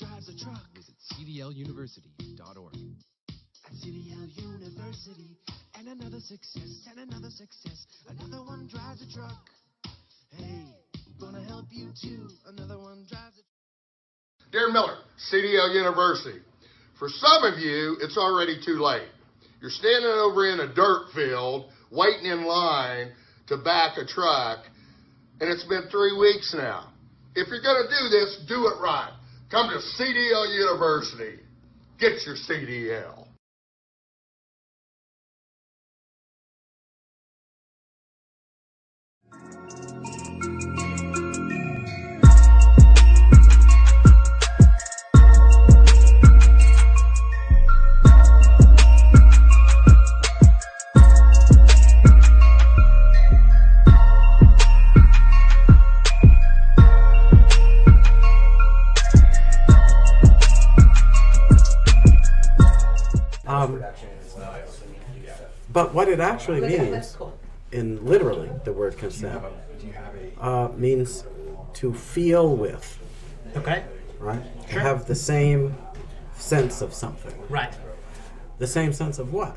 drives a truck. Visit cdluniversity.org. At CDL University, and another success, another one drives a truck. Hey, gonna help you too, another one drives a truck. Dear Miller, CDL University. For some of you, it's already too late. You're standing over in a dirt field, waiting in line to back a truck, and it's been 3 weeks now. If you're going to do this, do it right. Come to CDL University. Get your CDL. But what it actually means, in literally the word consent, means to feel with. Okay. Right? Sure. To have the same sense of something. Right. The same sense of what?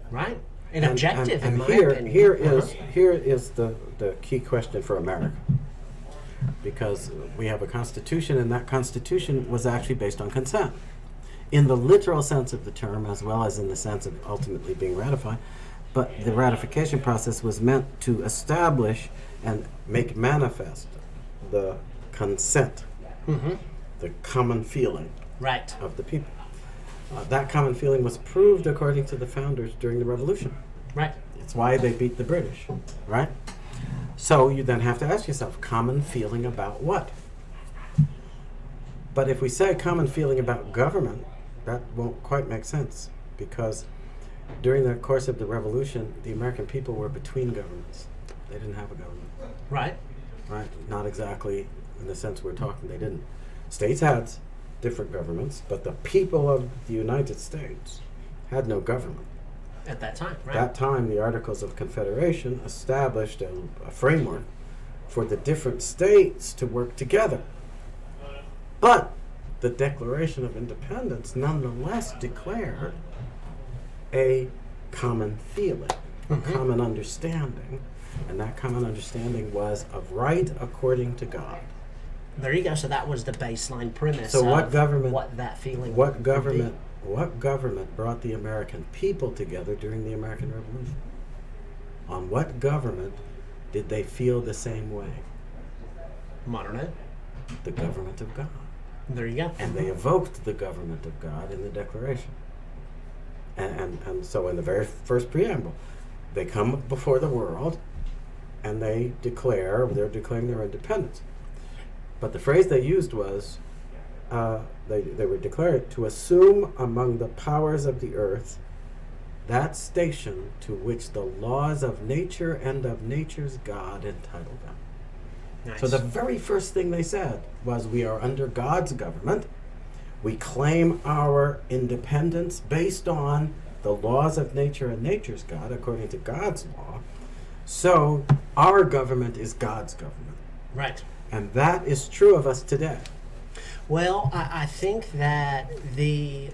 Right. An objective, in my opinion. Here is the key question for America. Because we have a constitution, and that constitution was actually based on consent. In the literal sense of the term, as well as in the sense of ultimately being ratified. But the ratification process was meant to establish and make manifest the consent, the common feeling right. of the people. That common feeling was proved according to the founders during the Revolution. Right. It's why they beat the British, right? So you then have to ask yourself, common feeling about what? But if we say common feeling about government, that won't quite make sense, because during the course of the Revolution, the American people were between governments. They didn't have a government. Right. Right? Not exactly in the sense we're talking. They didn't. States had different governments, but the people of the United States had no government. At that time, right. At that time, the Articles of Confederation established a framework for the different states to work together. But the Declaration of Independence nonetheless declared a common feeling, a common understanding, and that common understanding was of right according to God. There you go. So that was the baseline premise. So what of government? What that feeling? What government? What government brought the American people together during the American Revolution? On what government did they feel the same way? Modern day. The government of God. There you go. And they evoked the government of God in the Declaration. And so in the very first preamble, they come before the world and they're declaring their independence. But the phrase they used was, they were declared to assume among the powers of the earth that station to which the laws of nature and of nature's God entitle them. Nice. So the very first thing they said was, we are under God's government. We claim our independence based on the laws of nature and nature's God, according to God's law. So our government is God's government. Right. And that is true of us today. Well, I think that the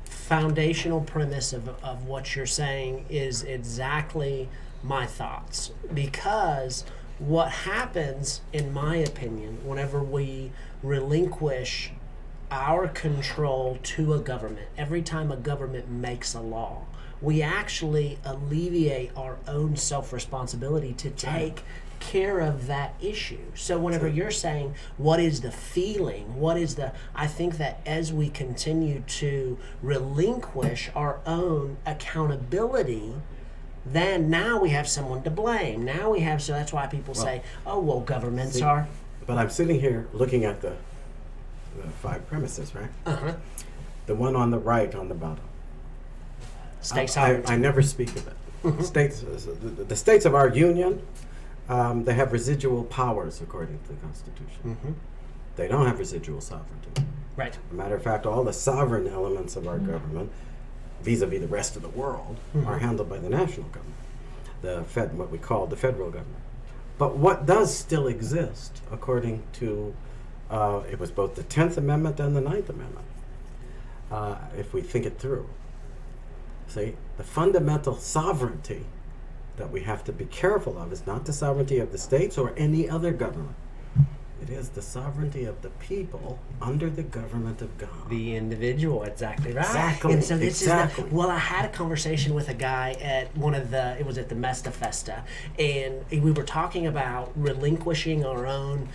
foundational premise of what you're saying is exactly my thoughts. Because what happens, in my opinion, whenever we relinquish our control to a government, every time a government makes a law, we actually alleviate our own self-responsibility to take care of that issue. So whenever you're saying, what is the feeling? I think that as we continue to relinquish our own accountability, then now we have someone to blame. So that's why people say, oh, well, governments are. But I'm sitting here looking at the 5 premises, right? Uh-huh. The one on the right, on the bottom. State sovereignty. I never speak of it. States, the states of our union, they have residual powers according to the Constitution. They don't have residual sovereignty. Right. As a matter of fact, all the sovereign elements of our government, vis-a-vis the rest of the world, are handled by the national government, what we call the federal government. But what does still exist, according to It was both the 10th Amendment and the 9th Amendment, if we think it through. See, the fundamental sovereignty that we have to be careful of is not the sovereignty of the states or any other government. It is the sovereignty of the people under the government of God. The individual, exactly right. Exactly. And so this exactly. is well, I had a conversation with a guy at it was at the Mesta Festa, and we were talking about relinquishing our own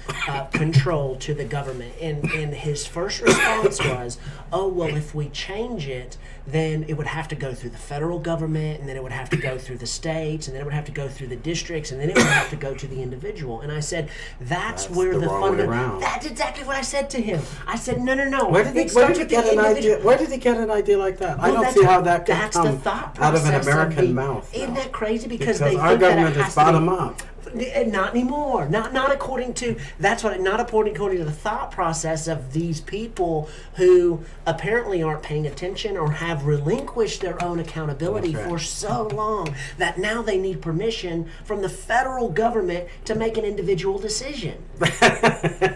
control to the government. And his first response was, oh, well, if we change it, then it would have to go through the federal government, and then it would have to go through the states, and then it would have to go through the districts, and then it would have to go to the individual. And I said, that's where the wrong way around. That's exactly what I said to him. I said, no. Where did he get an idea? Where did he get an idea like that? I don't see how that could come out of an American mouth. Isn't that crazy? Because they our think government that it is has to be bottom up. Not anymore. Not according to not according to the thought process of these people who apparently aren't paying attention or have relinquished their own accountability for so long that now they need permission from the federal government to make an individual decision.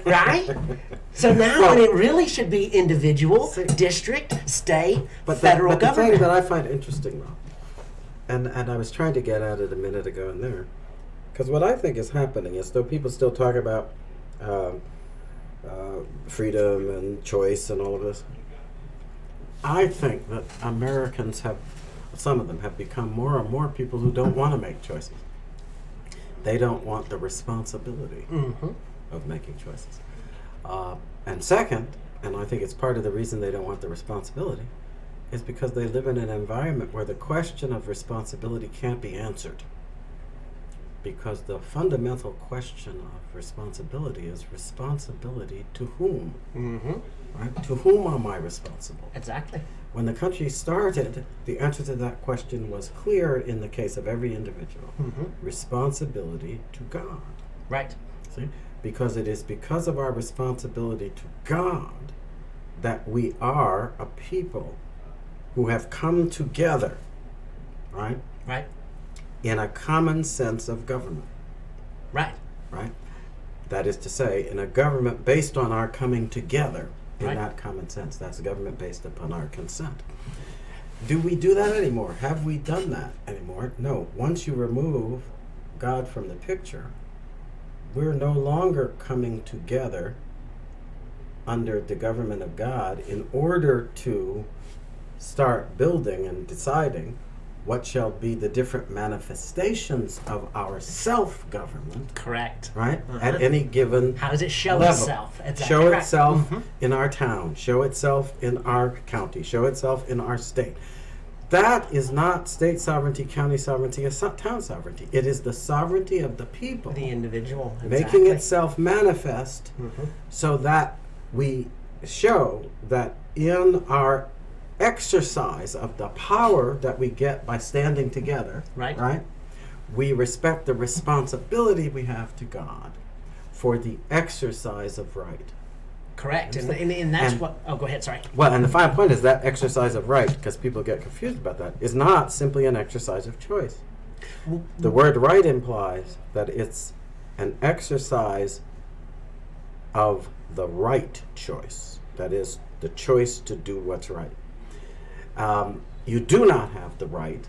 Right? So now when it really should be individual, district, state, federal government. The thing that I find interesting though, and I was trying to get at it a minute ago in there, because what I think is happening is, though people still talk about freedom and choice and all of this, I think that Americans some of them have become more and more people who don't want to make choices. They don't want the responsibility of making choices. And second, and I think it's part of the reason they don't want the responsibility, is because they live in an environment where the question of responsibility can't be answered. Because the fundamental question of responsibility is responsibility to whom? Right? To whom am I responsible? Exactly. When the country started, the answer to that question was clear in the case of every individual. Responsibility to God. Right. See? Because it is because of our responsibility to God that we are a people who have come together, right? Right. In a common sense of government. Right. Right? That is to say, in a government based on our coming together in that common sense. That's a government based upon our consent. Do we do that anymore? Have we done that anymore? No. Once you remove God from the picture, we're no longer coming together under the government of God in order to start building and deciding what shall be the different manifestations of our self-government. Correct. Right? At any given How does it show level. itself? Exactly. Show itself in our town. Show itself in our county. Show itself in our state. That is not state sovereignty, county sovereignty, or town sovereignty. It is the sovereignty of the people. The individual. Making itself manifest so that we show that in our exercise of the power that we get by standing together, right? We respect the responsibility we have to God for the exercise of right. Correct. And that's what... Oh, go ahead. Sorry. Well, and the final point is that exercise of right, because people get confused about that, is not simply an exercise of choice. The word right implies that it's an exercise of the right choice. That is, the choice to do what's right. You do not have the right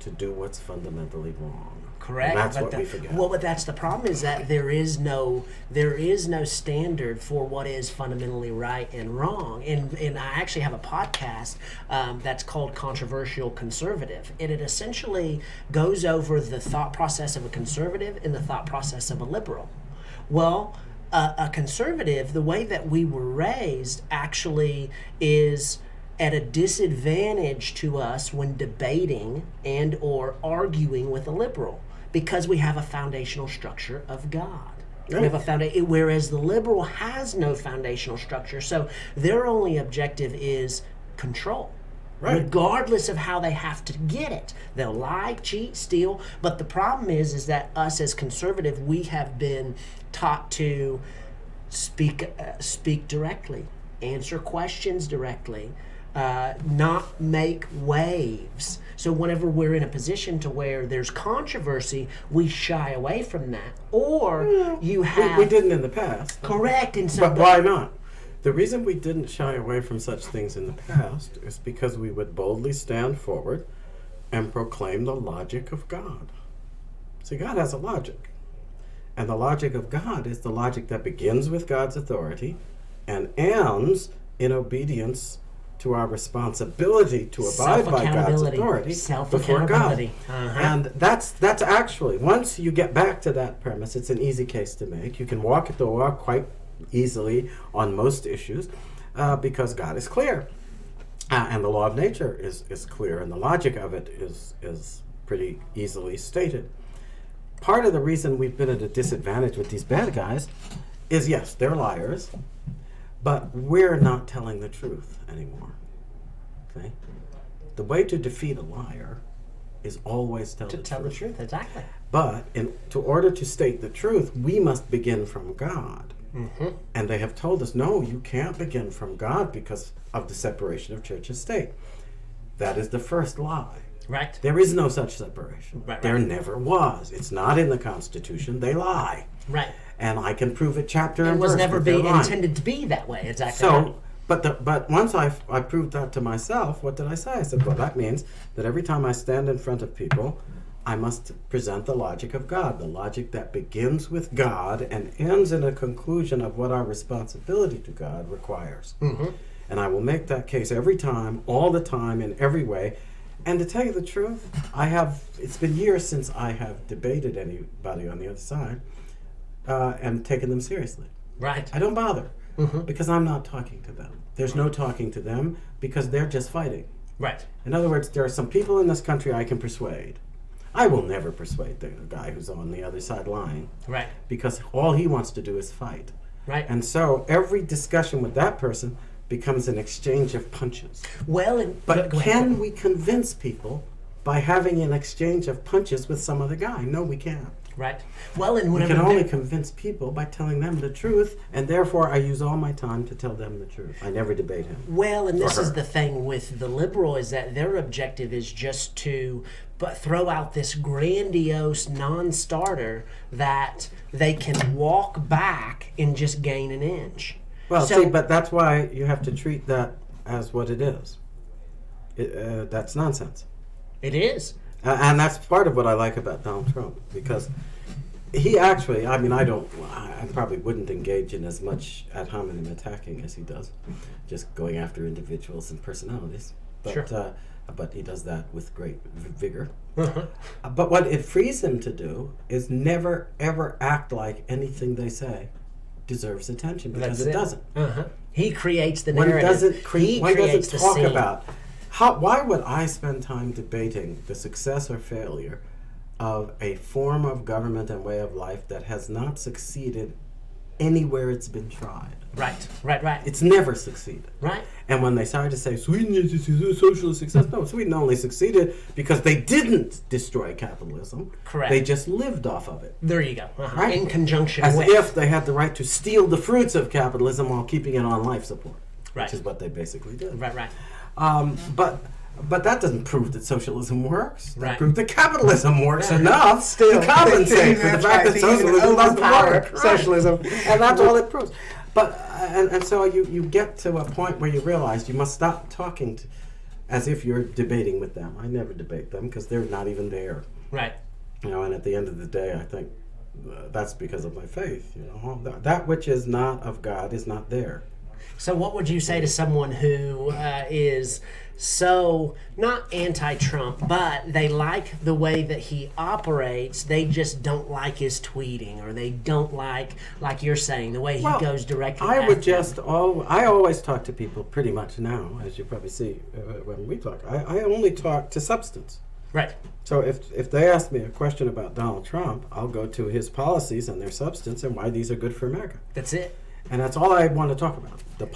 to do what's fundamentally wrong. Correct. And that's what we forget. Well, but that's the problem, is that there is no standard for what is fundamentally right and wrong. And I actually have a podcast that's called Controversial Conservative. And it essentially goes over the thought process of a conservative and the thought process of a liberal. Well, a conservative, the way that we were raised, actually is at a disadvantage to us when debating and or arguing with a liberal, because we have a foundational structure of God. We have a whereas the liberal has no foundational structure, so their only objective is control. Regardless of how they have to get it. They'll lie, cheat, steal, but the problem is that us as conservative, we have been taught to speak directly, answer questions directly, not make waves. So whenever we're in a position to where there's controversy, we shy away from that. Or you have... We didn't in the past. Correct. In But why not? The reason we didn't shy away from such things in the past is because we would boldly stand forward and proclaim the logic of God. See, God has a logic. And the logic of God is the logic that begins with God's authority and ends in obedience to our responsibility to abide by God's authority before God. And that's actually, once you get back to that premise, it's an easy case to make. You can walk the walk quite easily on most issues because God is clear. And the law of nature is clear, and the logic of it is pretty easily stated. Part of the reason we've been at a disadvantage with these bad guys is, yes, they're liars, but we're not telling the truth anymore. Okay? The way to defeat a liar is always tell the truth. Exactly. But in order to state the truth, we must begin from God. Mm-hmm. And they have told us, no, you can't begin from God because of the separation of church and state. That is the first lie. Right. There is no such separation. Right. There never was. It's not in the Constitution. They lie. Right. And I can prove it chapter and verse. It was never intended to be that way. Exactly. So, but once I proved that to myself, what did I say? I said, well, that means that every time I stand in front of people, I must present the logic of God, the logic that begins with God and ends in a conclusion of what our responsibility to God requires. Mm-hmm. And I will make that case every time, all the time, in every way. And to tell you the truth, it's been years since I have debated anybody on the other side and taken them seriously. Right. I don't bother because I'm not talking to them. There's no talking to them because they're just fighting. Right. In other words, there are some people in this country I can persuade. I will never persuade the guy who's on the other side lying. Right. Because all he wants to do is fight. Right. And so every discussion with that person becomes an exchange of punches. But can we convince people by having an exchange of punches with some other guy? No, we can't. Right. Well, and we can only convince people by telling them the truth, and therefore I use all my time to tell them the truth. I never debate him. Well, and this is the thing with the liberal, is that their objective is just to throw out this grandiose non-starter that they can walk back and just gain an inch. Well, see, but that's why you have to treat that as what it is. That's nonsense. It is. And that's part of what I like about Donald Trump, because he actually, I probably wouldn't engage in as much ad hominem attacking as he does, just going after individuals and personalities. But, sure. But he does that with great vigor. But what it frees him to do is never, ever act like anything they say deserves attention, because it doesn't. He creates the narrative. One doesn't talk about why would I spend time debating the success or failure of a form of government and way of life that has not succeeded anywhere it's been tried? Right. It's never succeeded. Right. And when they started to say Sweden is a socialist success, no, Sweden only succeeded because they didn't destroy capitalism. Correct. They just lived off of it. There you go. Right? In conjunction with. As if they had the right to steal the fruits of capitalism while keeping it on life support. Right. Which is what they basically did. Right. But that doesn't prove that socialism works. That Right. proves that capitalism works enough to compensate for the fact that socialism doesn't work. Socialism. And that's all it proves. But and so you get to a point where you realize you must stop talking as if you're debating with them. I never debate them because they're not even there. Right. And at the end of the day, I think that's because of my faith. That which is not of God is not there. So what would you say to someone who is so, not anti-Trump, but they like the way that he operates, they just don't like his tweeting, or they don't like you're saying, the way he goes directly I at always talk to people pretty much now, as you probably see when we talk. I only talk to substance. Right. So if they ask me a question about Donald Trump, I'll go to his policies and their substance and why these are good for America. That's it. And that's all I want to talk about. The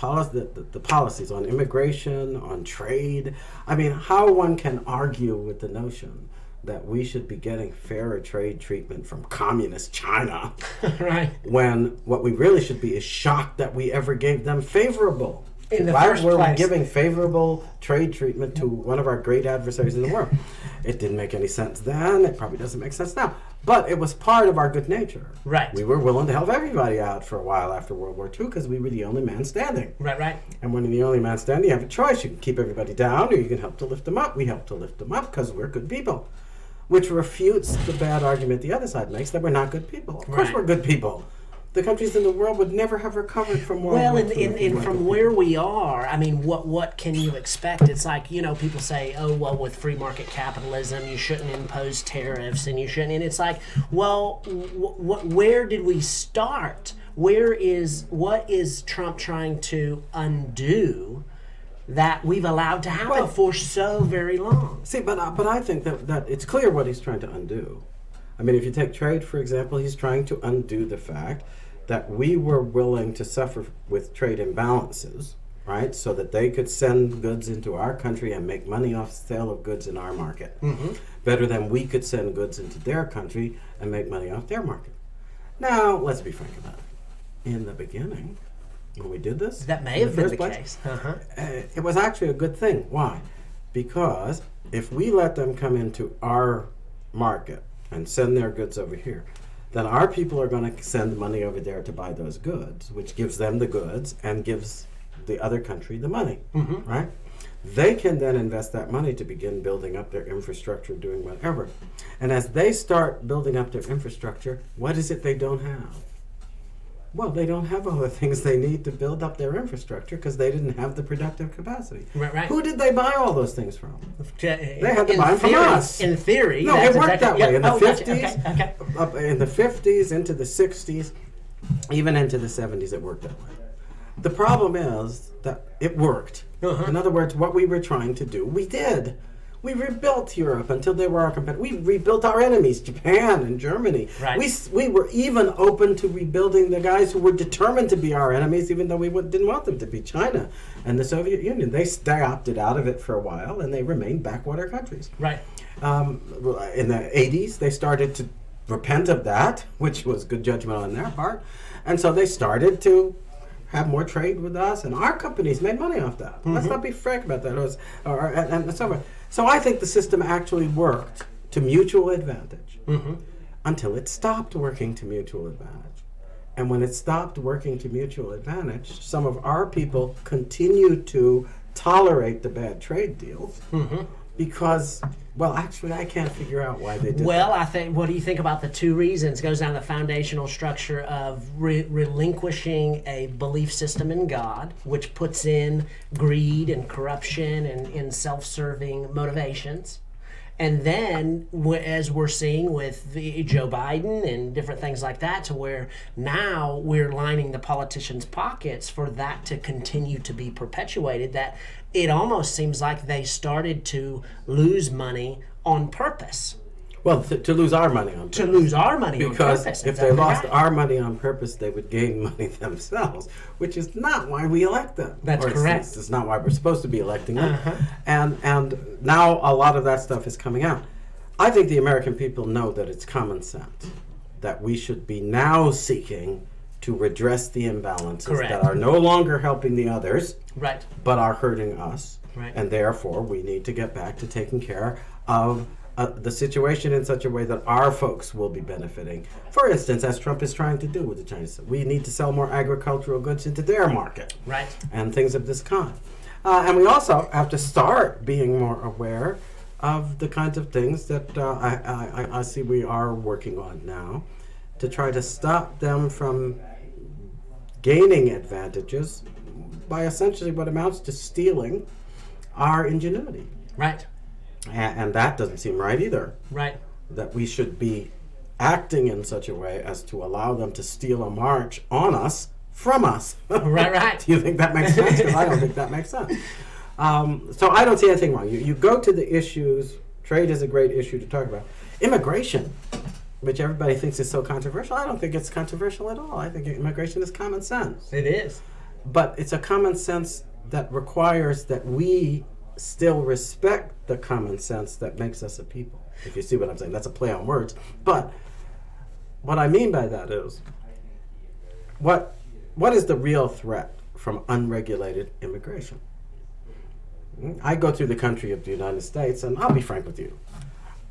policies on immigration, on trade. I mean, how one can argue with the notion that we should be getting fairer trade treatment from communist China. Right. When what we really should be is shocked that we ever gave them favorable In the Why first were we place. giving favorable trade treatment to one of our great adversaries in the world? It didn't make any sense then. It probably doesn't make sense now. But it was part of our good nature. Right. We were willing to help everybody out for a while after World War II because we were the only man standing. Right. And when you're the only man standing, you have a choice. You can keep everybody down or you can help to lift them up. We help to lift them up because we're good people, which refutes the bad argument the other side makes that we're not good people. Of course Right. we're good people. The countries in the world would never have recovered from World Well, War and, II. and, if we and weren't from good where we are, I mean, what can you expect? It's like, people say, oh, well, with free market capitalism, you shouldn't impose tariffs and you shouldn't. And it's like, well, where did we start? What is Trump trying to undo that we've allowed to happen Well- for so very long? See, but I think that it's clear what he's trying to undo. I mean, if you take trade, for example, he's trying to undo the fact that we were willing to suffer with trade imbalances, right, so that they could send goods into our country and make money off sale of goods in our market, better than we could send goods into their country and make money off their market. Now, let's be frank about it. In the beginning, when we did this, That may in have been first the place, case. it was actually a good thing. Why? Because if we let them come into our market and send their goods over here, then our people are going to send money over there to buy those goods, which gives them the goods and gives the other country the money, right? They can then invest that money to begin building up their infrastructure, doing whatever. And as they start building up their infrastructure, what is it they don't have? Well, they don't have all the things they need to build up their infrastructure because they didn't have the productive capacity. Right. Who did they buy all those things from? They had to buy 'em from us. In theory. No, that's it worked that way in the 50s, Gotcha. Okay. up in the 50s, into the 60s, even into the 70s, it worked that way. The problem is that it worked. In other words, what we were trying to do, we did. We rebuilt Europe until they were our competitors. We rebuilt our enemies, Japan and Germany. Right. We were even open to rebuilding the guys who were determined to be our enemies, even though we didn't want them to be, China and the Soviet Union. They opted out of it for a while, and they remained backwater countries. Right. In the 80s, they started to repent of that, which was good judgment on their part. And so they started to have more trade with us, and our companies made money off that. Let's not be frank about that. And so forth. So I think the system actually worked to mutual advantage until it stopped working to mutual advantage. And when it stopped working to mutual advantage, some of our people continued to tolerate the bad trade deals because, well, actually, I can't figure out why they did Well, that. I think, what do you think about the two reasons? It goes down to the foundational structure of relinquishing a belief system in God, which puts in greed and corruption and self-serving motivations. And then, as we're seeing with Joe Biden and different things like that, to where now we're lining the politicians' pockets for that to continue to be perpetuated, that it almost seems like they started to lose money on purpose. Well, to lose our money on purpose. To lose our money on Because purpose. if they Exactly lost right. our money on purpose, they would gain money themselves, which is not why we elect them. That's Or at correct. least it's not why we're supposed to be electing them. And now a lot of that stuff is coming out. I think the American people know that it's common sense that we should be now seeking to redress the imbalances Correct. that are no longer helping the others, Right. but are hurting us. Right. And therefore, we need to get back to taking care of the situation in such a way that our folks will be benefiting. For instance, as Trump is trying to do with the Chinese, we need to sell more agricultural goods into their market. Right. And things of this kind. And we also have to start being more aware of the kinds of things that I see we are working on now to try to stop them from gaining advantages by essentially what amounts to stealing our ingenuity. Right. And that doesn't seem right either. Right. That we should be acting in such a way as to allow them to steal a march on us from us. Right. Do you think that makes sense? Because I don't think that makes sense. So I don't see anything wrong. You go to the issues. Trade is a great issue to talk about. Immigration, which everybody thinks is so controversial, I don't think it's controversial at all. I think immigration is common sense. It is. But it's a common sense that requires that we still respect the common sense that makes us a people. If you see what I'm saying, that's a play on words. But what I mean by that is, what is the real threat from unregulated immigration. I go through the country of the United States, and I'll be frank with you.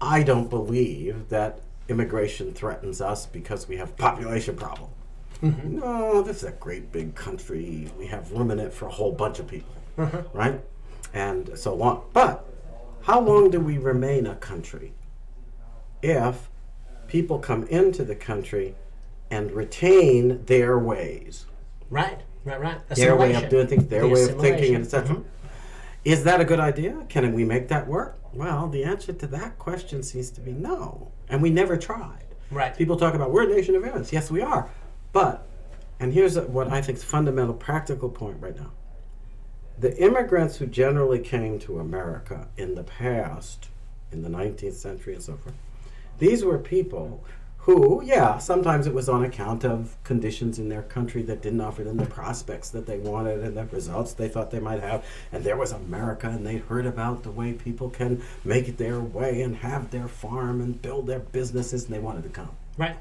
I don't believe that immigration threatens us because we have population problem. No, this is a great big country. We have room in it for a whole bunch of people, right? And so on. But how long do we remain a country if people come into the country and retain their ways? Right. Their way of doing things, their way of thinking, assimilation. etc. Is that a good idea? Can we make that work? Well, the answer to that question seems to be no. And we never tried. Right. People talk about, we're a nation of immigrants. Yes, we are. But, and here's what I think is a fundamental practical point right now. The immigrants who generally came to America in the past, in the 19th century and so forth, these were people who, yeah, sometimes it was on account of conditions in their country that didn't offer them the prospects that they wanted and the results they thought they might have. And there was America, and they'd heard about the way people can make it their way and have their farm and build their businesses, and they wanted to come. Right.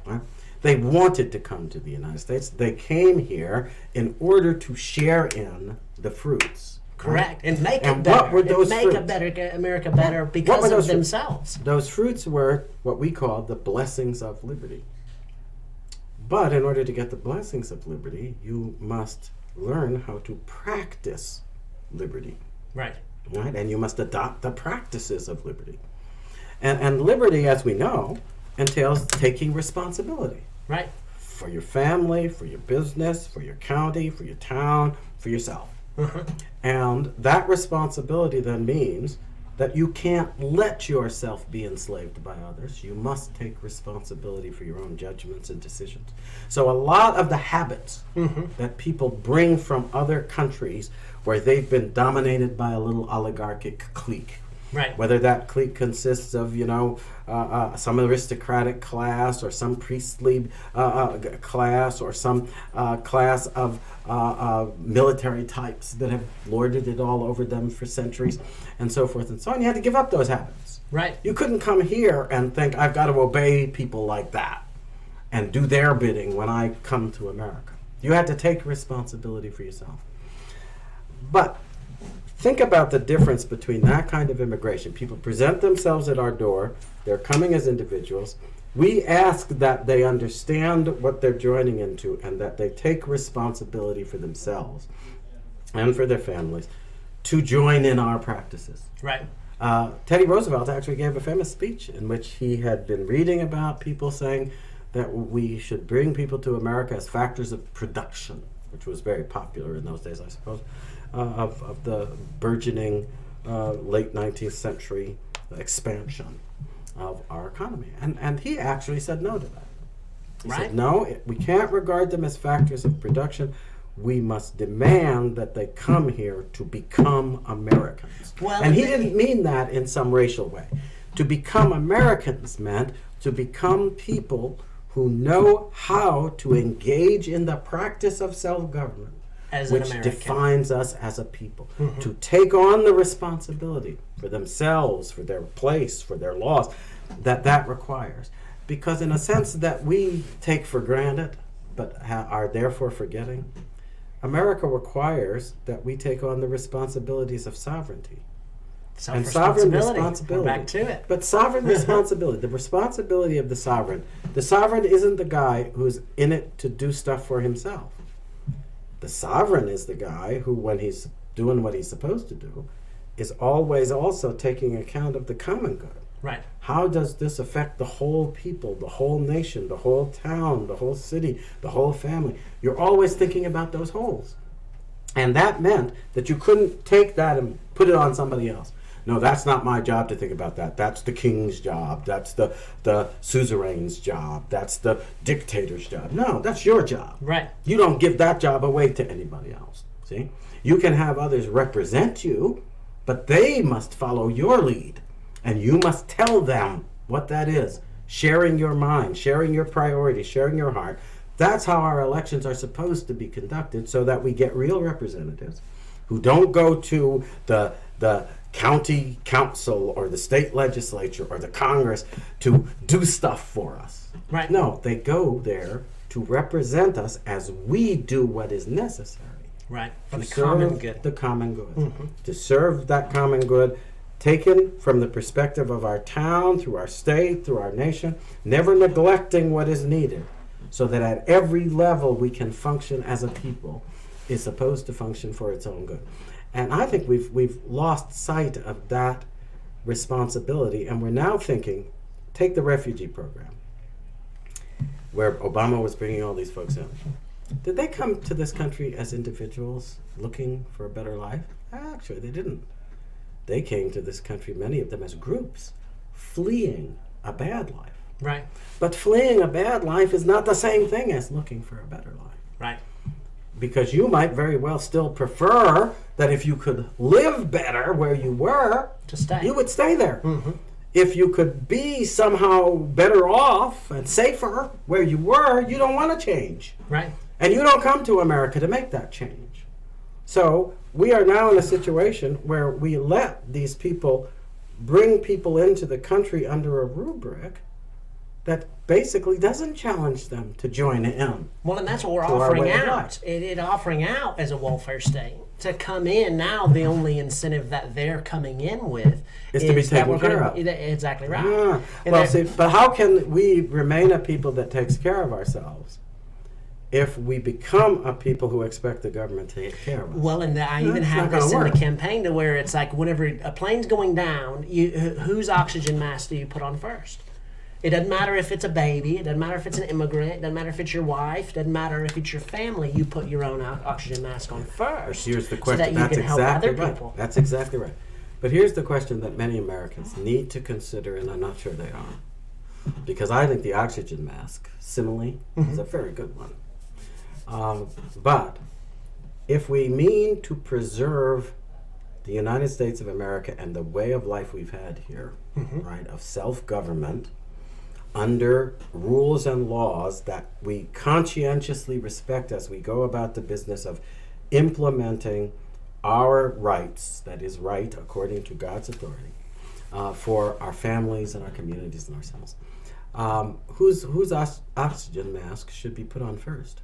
They wanted to come to the United States. They came here in order to share in the fruits. Correct. And make And it better. what were those and make fruits? America better because of those fruits? themselves. Those fruits were what we call the blessings of liberty. But in order to get the blessings of liberty, you must learn how to practice liberty. Right. Right? And you must adopt the practices of liberty. And liberty, as we know, entails taking responsibility. Right. For your family, for your business, for your county, for your town, for yourself. And that responsibility then means that you can't let yourself be enslaved by others. You must take responsibility for your own judgments and decisions. So a lot of the habits that people bring from other countries where they've been dominated by a little oligarchic clique, Right. whether that clique consists of, some aristocratic class or some priestly class or some class of military types that have lorded it all over them for centuries and so forth and so on. You had to give up those habits. Right. You couldn't come here and think, I've got to obey people like that and do their bidding when I come to America. You had to take responsibility for yourself. But think about the difference between that kind of immigration. People present themselves at our door. They're coming as individuals. We ask that they understand what they're joining into and that they take responsibility for themselves and for their families to join in our practices. Right. Teddy Roosevelt actually gave a famous speech in which he had been reading about people saying that we should bring people to America as factors of production, which was very popular in those days, I suppose. Of the burgeoning late 19th century expansion of our economy. And he actually said no to that. He said, no, we can't regard them as factors of production. We must demand that they come here to become Americans. Well, and he didn't mean that in some racial way. To become Americans meant to become people who know how to engage in the practice of self-government, which defines us as a people, to take on the responsibility for themselves, for their place, for their laws, that requires. Because in a sense that we take for granted, but are therefore forgetting, America requires that we take on the responsibilities of sovereignty. And sovereign responsibility. We're back to it. But sovereign responsibility, the responsibility of the sovereign isn't the guy who's in it to do stuff for himself. The sovereign is the guy who, when he's doing what he's supposed to do, is always also taking account of the common good. Right. How does this affect the whole people, the whole nation, the whole town, the whole city, the whole family? You're always thinking about those wholes. And that meant that you couldn't take that and put it on somebody else. No, that's not my job to think about that. That's the king's job. That's the suzerain's job. That's the dictator's job. No, that's your job. Right. You don't give that job away to anybody else. See? You can have others represent you, but they must follow your lead. And you must tell them what that is. Sharing your mind, sharing your priorities, sharing your heart. That's how our elections are supposed to be conducted, so that we get real representatives who don't go to the county council or the state legislature or the Congress to do stuff for us. Right. No, they go there to represent us as we do what is necessary. Right. For to the serve common good. the common good. To serve that common good, taken from the perspective of our town, through our state, through our nation, never neglecting what is needed, so that at every level we can function as a people, is supposed to function for its own good. And I think we've lost sight of that responsibility, and we're now thinking, take the refugee program, where Obama was bringing all these folks in. Did they come to this country as individuals looking for a better life? Actually, they didn't. They came to this country, many of them as groups, fleeing a bad life. Right. But fleeing a bad life is not the same thing as looking for a better life. Right. Because you might very well still prefer that if you could live better where you were, To stay. you would stay there. If you could be somehow better off and safer where you were, you don't want to change. Right. And you don't come to America to make that change. So we are now in a situation where we let these people bring people into the country under a rubric that basically doesn't challenge them to join in. Well, and that's what we're To our offering way of out. life. It offering out as a welfare state. To come in now, the only incentive that they're coming in with Is to be that taken we're gonna- care of. Exactly right. Yeah. And Well, that- see, but how can we remain a people that takes care of ourselves if we become a people who expect the government to take care of us? Well, and I even That's have not this in gonna the work. campaign to where it's like whenever a plane's going down, whose oxygen mask do you put on first? It doesn't matter if it's a baby. It doesn't matter if it's an immigrant. It doesn't matter if it's your wife. It doesn't matter if it's your family. You put your own oxygen mask on first. Here's the So question. that you That's can help exactly other right. people. That's exactly right. But here's the question that many Americans need to consider, and I'm not sure they are. Because I think the oxygen mask simile is a very good one. But if we mean to preserve the United States of America and the way of life we've had here, right, of self-government, under rules and laws that we conscientiously respect as we go about the business of implementing our rights, that is right according to God's authority, for our families and our communities and ourselves. Whose oxygen mask should be put on first?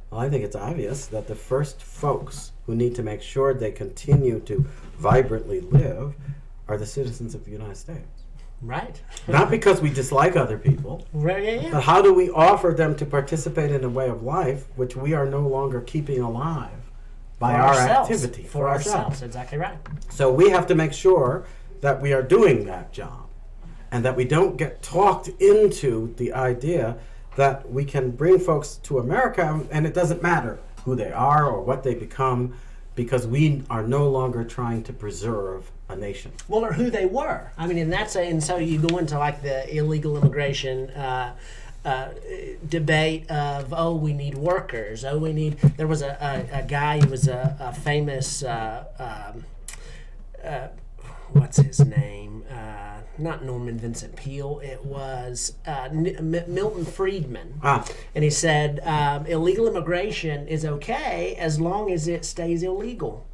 Well, I think it's obvious that the first folks who need to make sure they continue to vibrantly live are the citizens of the United States. Right. Not because we dislike other people, Right. Yeah. but how do we offer them to participate in a way of life which we are no longer keeping alive by our activity For ourselves. Exactly right. So we have to make sure that we are doing that job and that we don't get talked into the idea that we can bring folks to America and it doesn't matter who they are or what they become because we are no longer trying to preserve a nation. Well, or who they were. I mean, and so you go into like the illegal immigration debate of, oh, we need workers. Oh, we need. There was a guy who was a famous. What's his name? Not Norman Vincent Peale. It was Milton Friedman. And he said illegal immigration is okay as long as it stays illegal.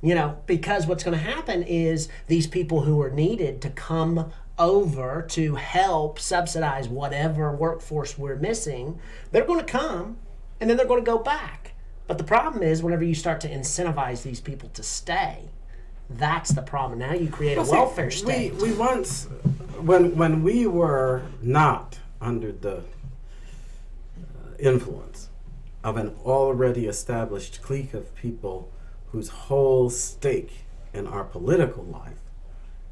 You know, because what's going to happen is these people who are needed to come over to help subsidize whatever workforce we're missing, they're going to come and then they're going to go back. But the problem is whenever you start to incentivize these people to stay, that's the problem. Now you create a welfare state. We once, when we were not under the influence of an already established clique of people whose whole stake in our political life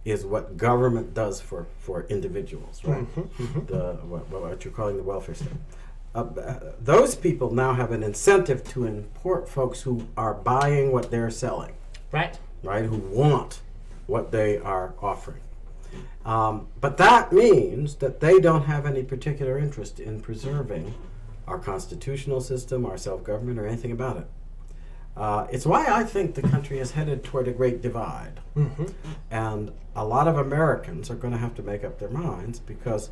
is what government does for individuals, right? What you're calling the welfare state. Those people now have an incentive to import folks who are buying what they're selling. Right. Right, who want what they are offering. But that means that they don't have any particular interest in preserving our constitutional system, our self-government, or anything about it. It's why I think the country is headed toward a great divide. And a lot of Americans are going to have to make up their minds because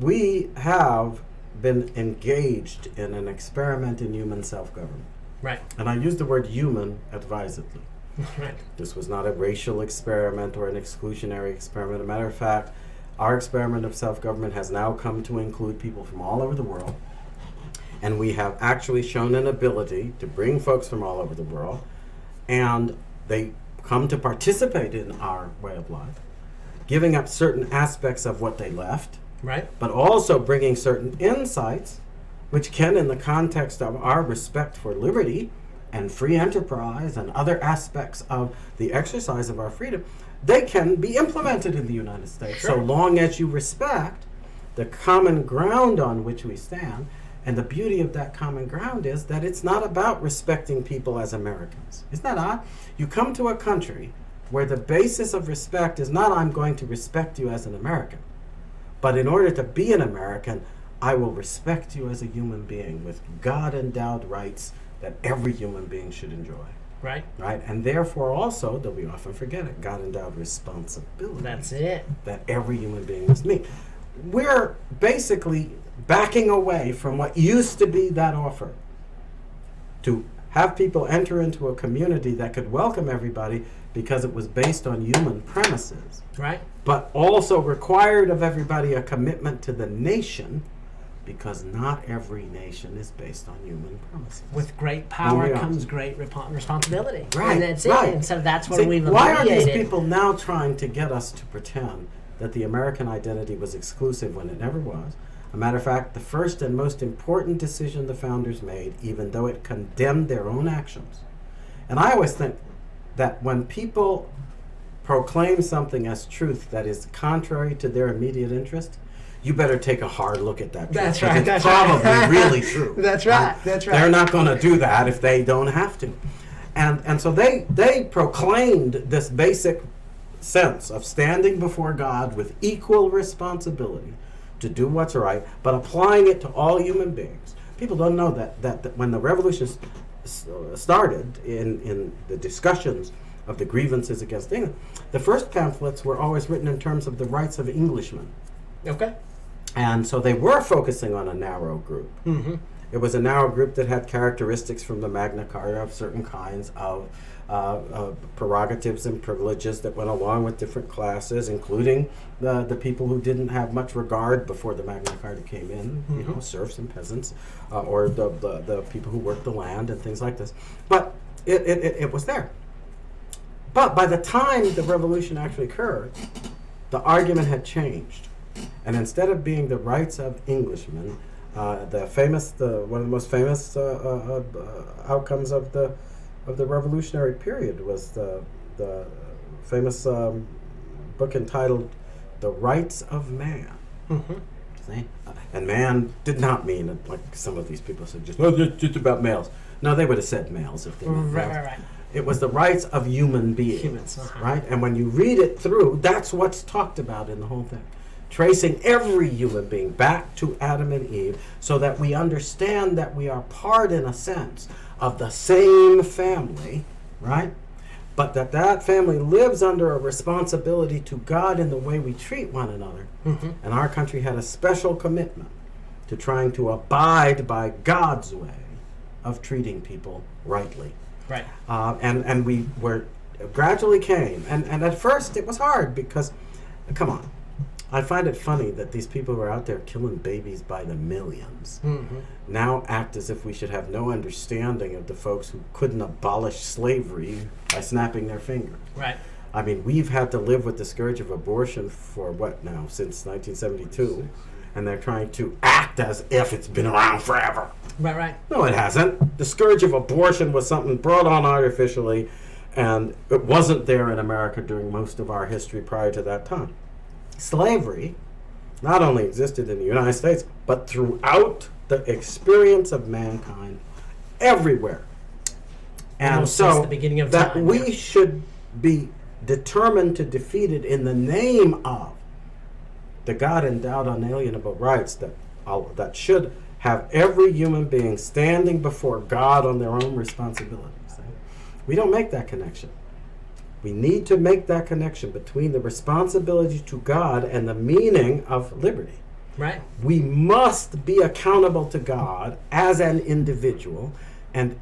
we have been engaged in an experiment in human self-government. Right. And I use the word human advisedly. Right. This was not a racial experiment or an exclusionary experiment. As a matter of fact, our experiment of self-government has now come to include people from all over the world. And we have actually shown an ability to bring folks from all over the world, and they come to participate in our way of life, giving up certain aspects of what they left, Right. but also bringing certain insights, which can, in the context of our respect for liberty and free enterprise and other aspects of the exercise of our freedom, they can be implemented in the United States, so Sure. long as you respect the common ground on which we stand. And the beauty of that common ground is that it's not about respecting people as Americans. Isn't that odd? You come to a country where the basis of respect is not, I'm going to respect you as an American, but in order to be an American, I will respect you as a human being with God-endowed rights that every human being should enjoy. Right. Right? And therefore also, though we often forget it, God-endowed responsibility That's it. that every human being must meet. We're basically backing away from what used to be that offer, to have people enter into a community that could welcome everybody because it was based on human premises, Right. but also required of everybody a commitment to the nation, because not every nation is based on human premises. With great power we are. comes great responsibility. Right, And that's right. it. And so that's what See, we've why are these alleviated. people now trying to get us to pretend that the American identity was exclusive when it never was? A matter of fact, the first and most important decision the founders made, even though it condemned their own actions. And I always think that when people proclaim something as truth that is contrary to their immediate interest, you better take a hard look at that truth. That's 'cause right, It's that's probably right. really true. That's right, that's right. They're not going to do that if they don't have to. And so they proclaimed this basic sense of standing before God with equal responsibility to do what's right, but applying it to all human beings. People don't know that when the revolution started in the discussions of the grievances against England, the first pamphlets were always written in terms of the rights of Englishmen. Okay. And so they were focusing on a narrow group. Mm-hmm. It was a narrow group that had characteristics from the Magna Carta of certain kinds of prerogatives and privileges that went along with different classes, including the people who didn't have much regard before the Magna Carta came in, you know, serfs and peasants, or the people who worked the land and things like this. But it was there. But by the time the revolution actually occurred, the argument had changed. And instead of being the rights of Englishmen, one of the most famous outcomes of the revolutionary period was the famous book entitled "The Rights of Man." Mm-hmm. See? And man did not mean it like some of these people said, just about males. No, they would have said males if they meant males. Right. It was the rights of human beings, Humans, right? And when you read it through, that's what's talked about in the whole thing. Tracing every human being back to Adam and Eve so that we understand that we are part, in a sense, of the same family, right? But that family lives under a responsibility to God in the way we treat one another. Mm-hmm. And our country had a special commitment to trying to abide by God's way of treating people rightly. Right. And we were gradually came. And at first it was hard because, come on, I find it funny that these people who are out there killing babies by the millions now act as if we should have no understanding of the folks who couldn't abolish slavery by snapping their finger. Right. I mean, we've had to live with the scourge of abortion for what now, since 1972, and they're trying to act as if it's been around forever. Right. No, it hasn't. The scourge of abortion was something brought on artificially, and it wasn't there in America during most of our history prior to that time. Slavery not only existed in the United States, but throughout the experience of mankind everywhere. And Almost so since the beginning of that time, we yeah. should be determined to defeat it in the name of the God-endowed unalienable rights that should have every human being standing before God on their own responsibilities. We don't make that connection. We need to make that connection between the responsibility to God and the meaning of liberty. Right. We must be accountable to God as an individual, and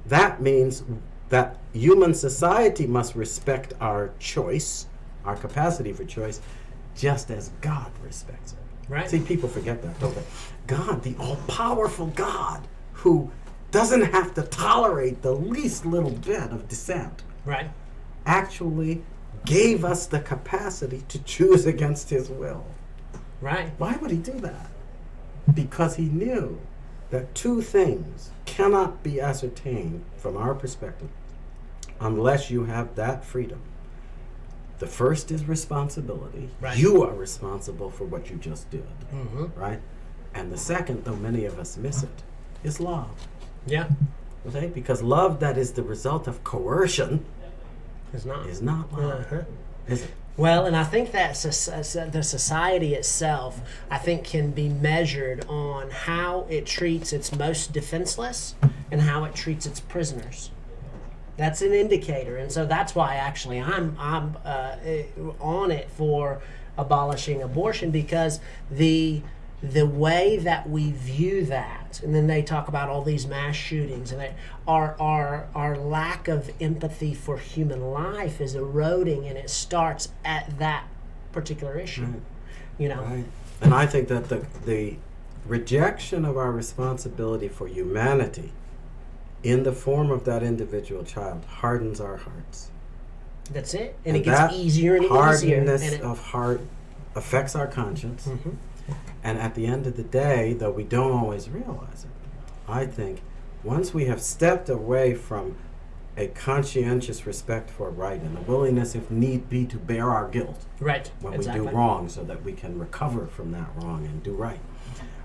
that means that human society must respect our choice, our capacity for choice, just as God respects it. Right. See, people forget that, don't they? God, the all-powerful God, who doesn't have to tolerate the least little bit of dissent, Right. actually gave us the capacity to choose against his will. Right. Why would he do that? Because he knew that two things cannot be ascertained from our perspective unless you have that freedom. The first is responsibility. Right. You are responsible for what you just did, Mm-hmm. right? And the second, though many of us miss it, is love. Yeah. Okay? Because love that is the result of coercion It's not. is not love, Uh-huh. is it? Well, and I think that the society itself, I think, can be measured on how it treats its most defenseless and how it treats its prisoners. That's an indicator, and so that's why actually I'm on it for abolishing abortion, because the way that we view that, and then they talk about all these mass shootings, and our lack of empathy for human life is eroding, and it starts at that particular issue. Right. You know, Right. And I think that the rejection of our responsibility for humanity in the form of that individual child hardens our hearts. that's it, and it gets that easier and easier. hardness And it, of heart affects our conscience. Mhm. And at the end of the day, though we don't always realize it, I think once we have stepped away from a conscientious respect for right and a willingness, if need be, to bear our guilt right, when exactly. we do wrong so that we can recover from that wrong and do right.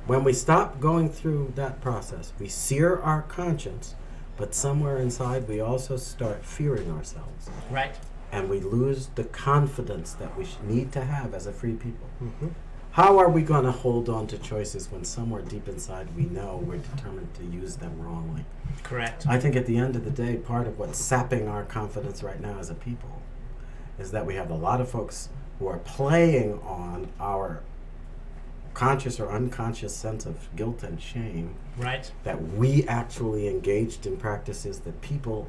When we stop going through that process, we sear our conscience, but somewhere inside we also start fearing ourselves. Right. And we lose the confidence that we need to have as a free people. Mm-hmm. How are we going to hold on to choices when somewhere deep inside we know we're determined to use them wrongly? Correct. I think at the end of the day, part of what's sapping our confidence right now as a people is that we have a lot of folks who are playing on our conscious or unconscious sense of guilt and shame, Right. that we actually engaged in practices that people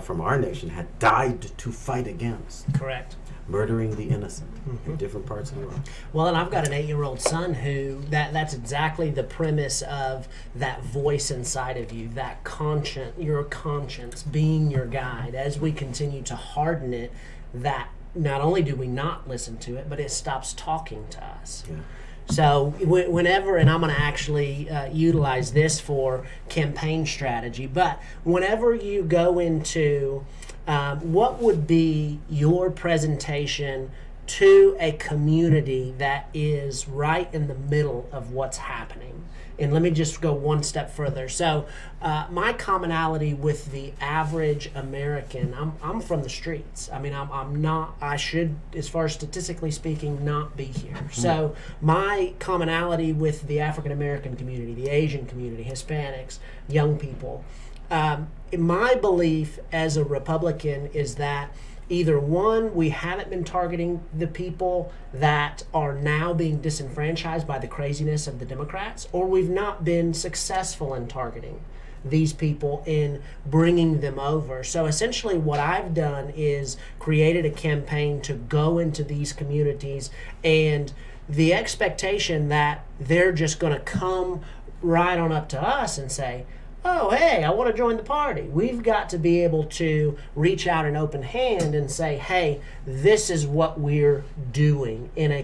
from our nation had died to fight against, Correct. murdering the innocent Mm-hmm. in different parts of the world. Well, and I've got an 8-year-old son who that's exactly the premise of that voice inside of you, that conscience, your conscience being your guide. As we continue to harden it, that not only do we not listen to it, but it stops talking to us. Yeah. So whenever, and I'm going to actually utilize this for campaign strategy, but whenever you go into what would be your presentation to a community that is right in the middle of what's happening? And let me just go one step further. So my commonality with the average American, I'm from the streets. I mean, I'm not, I should, as far as statistically speaking, not be here. So my commonality with the African American community, the Asian community, Hispanics, young people, my belief as a Republican is that either one, we haven't been targeting the people that are now being disenfranchised by the craziness of the Democrats, or we've not been successful in targeting these people in bringing them over. So essentially what I've done is created a campaign to go into these communities, and the expectation that they're just going to come right on up to us and say, oh, hey, I want to join the party. We've got to be able to reach out an open hand and say, hey, this is what we're doing in a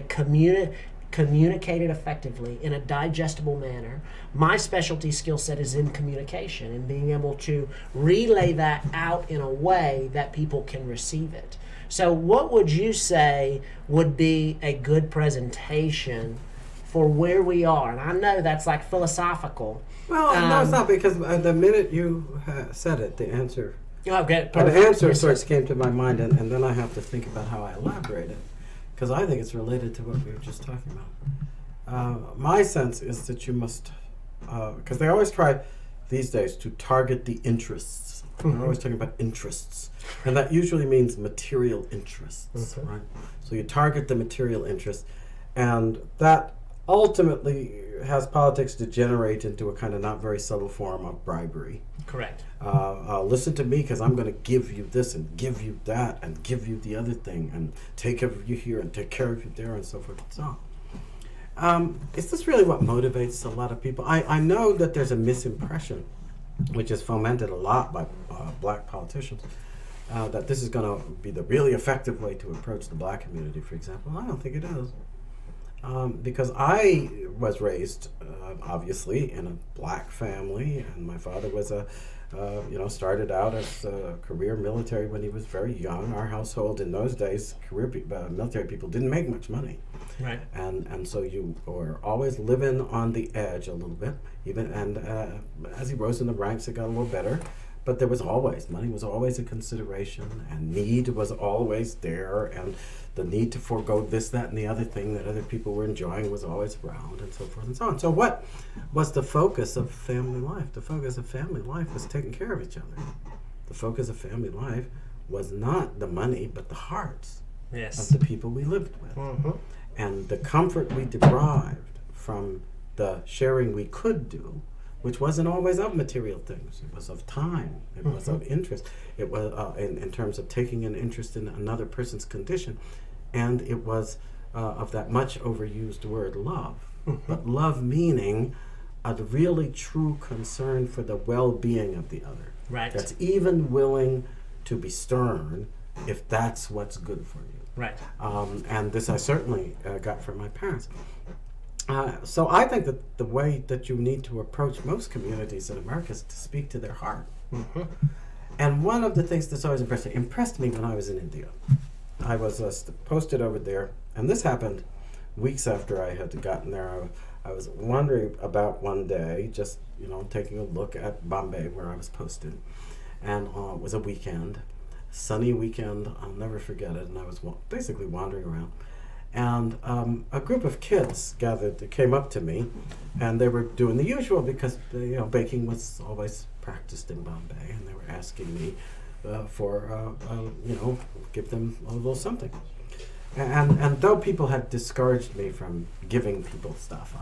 communicated effectively, in a digestible manner. My specialty skill set is in communication and being able to relay that out in a way that people can receive it. So what would you say would be a good presentation for where we are? And I know that's like philosophical. Well, no, it's not, because the minute you said it, the answer Okay, the answer sort of came to my mind, and then I have to think about how I elaborate it, because I think it's related to what we were just talking about. My sense is that you must, because they always try these days to target the interests. They're always talking about interests, and that usually means material interests, right? So you target the material interests, and that ultimately has politics degenerate into a kind of not very subtle form of bribery. Correct. Listen to me, because I'm going to give you this and give you that and give you the other thing and take care of you here and take care of you there and so forth and so on. Is this really what motivates a lot of people? I know that there's a misimpression, which is fomented a lot by black politicians, that this is going to be the really effective way to approach the black community, for example. I don't think it is. Because I was raised, obviously, in a black family, and my father was started out as a career military when he was very young. Our household in those days, military people didn't make much money. Right. And so you were always living on the edge a little bit, as he rose in the ranks, it got a little better. But money was always a consideration, and need was always there, and the need to forego this, that, and the other thing that other people were enjoying was always around, and so forth and so on. So what was the focus of family life? The focus of family life was taking care of each other. The focus of family life was not the money, but the hearts of the people we lived with. Mm-hmm. And the comfort we derived from the sharing we could do, which wasn't always of material things. It was of time. It was of interest. It was in terms of taking an interest in another person's condition. And it was of that much overused word, love. But love meaning a really true concern for the well-being of the other. Right. That's even willing to be stern if that's what's good for you. Right. And this I certainly got from my parents. So I think that the way that you need to approach most communities in America is to speak to their heart. Mm-hmm. And one of the things that's always impressed me when I was in India, I was posted over there, and this happened weeks after I had gotten there. I was wandering about one day, just taking a look at Bombay where I was posted, and it was a weekend, sunny weekend. I'll never forget it. And I was basically wandering around. And a group of kids came up to me, and they were doing the usual because baking was always practiced in Bombay, and they were asking me give them a little something. And though people had discouraged me from giving people stuff,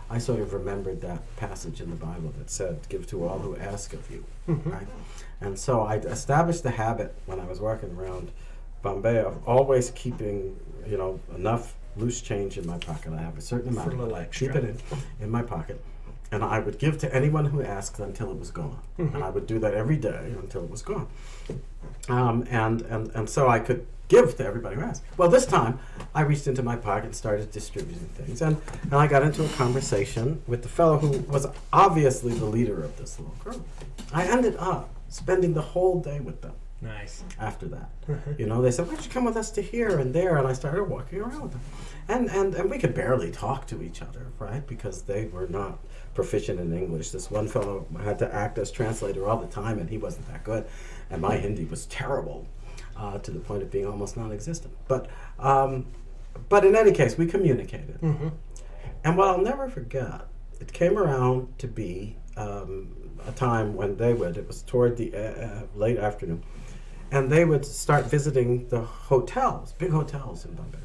I sort of remembered that passage in the Bible that said, "Give to all who ask of you," right? And so I established the habit when I was walking around Bombay of always keeping enough loose change in my pocket. I have a certain amount of it. I keep it in my pocket, and I would give to anyone who asked until it was gone. And I would do that every day until it was gone. And so I could give to everybody who asked. Well, this time I reached into my pocket and started distributing things, and I got into a conversation with the fellow who was obviously the leader of this little group. I ended up spending the whole day with them. Nice. After that, they said, "Why don't you come with us to here and there?" And I started walking around with them, and we could barely talk to each other, right? Because they were not proficient in English. This one fellow had to act as translator all the time, and he wasn't that good, and my Hindi was terrible, to the point of being almost non-existent. But in any case, we communicated, and what I'll never forget, it came around to be a time when it was toward the late afternoon. And they would start visiting the hotels, big hotels in Bombay.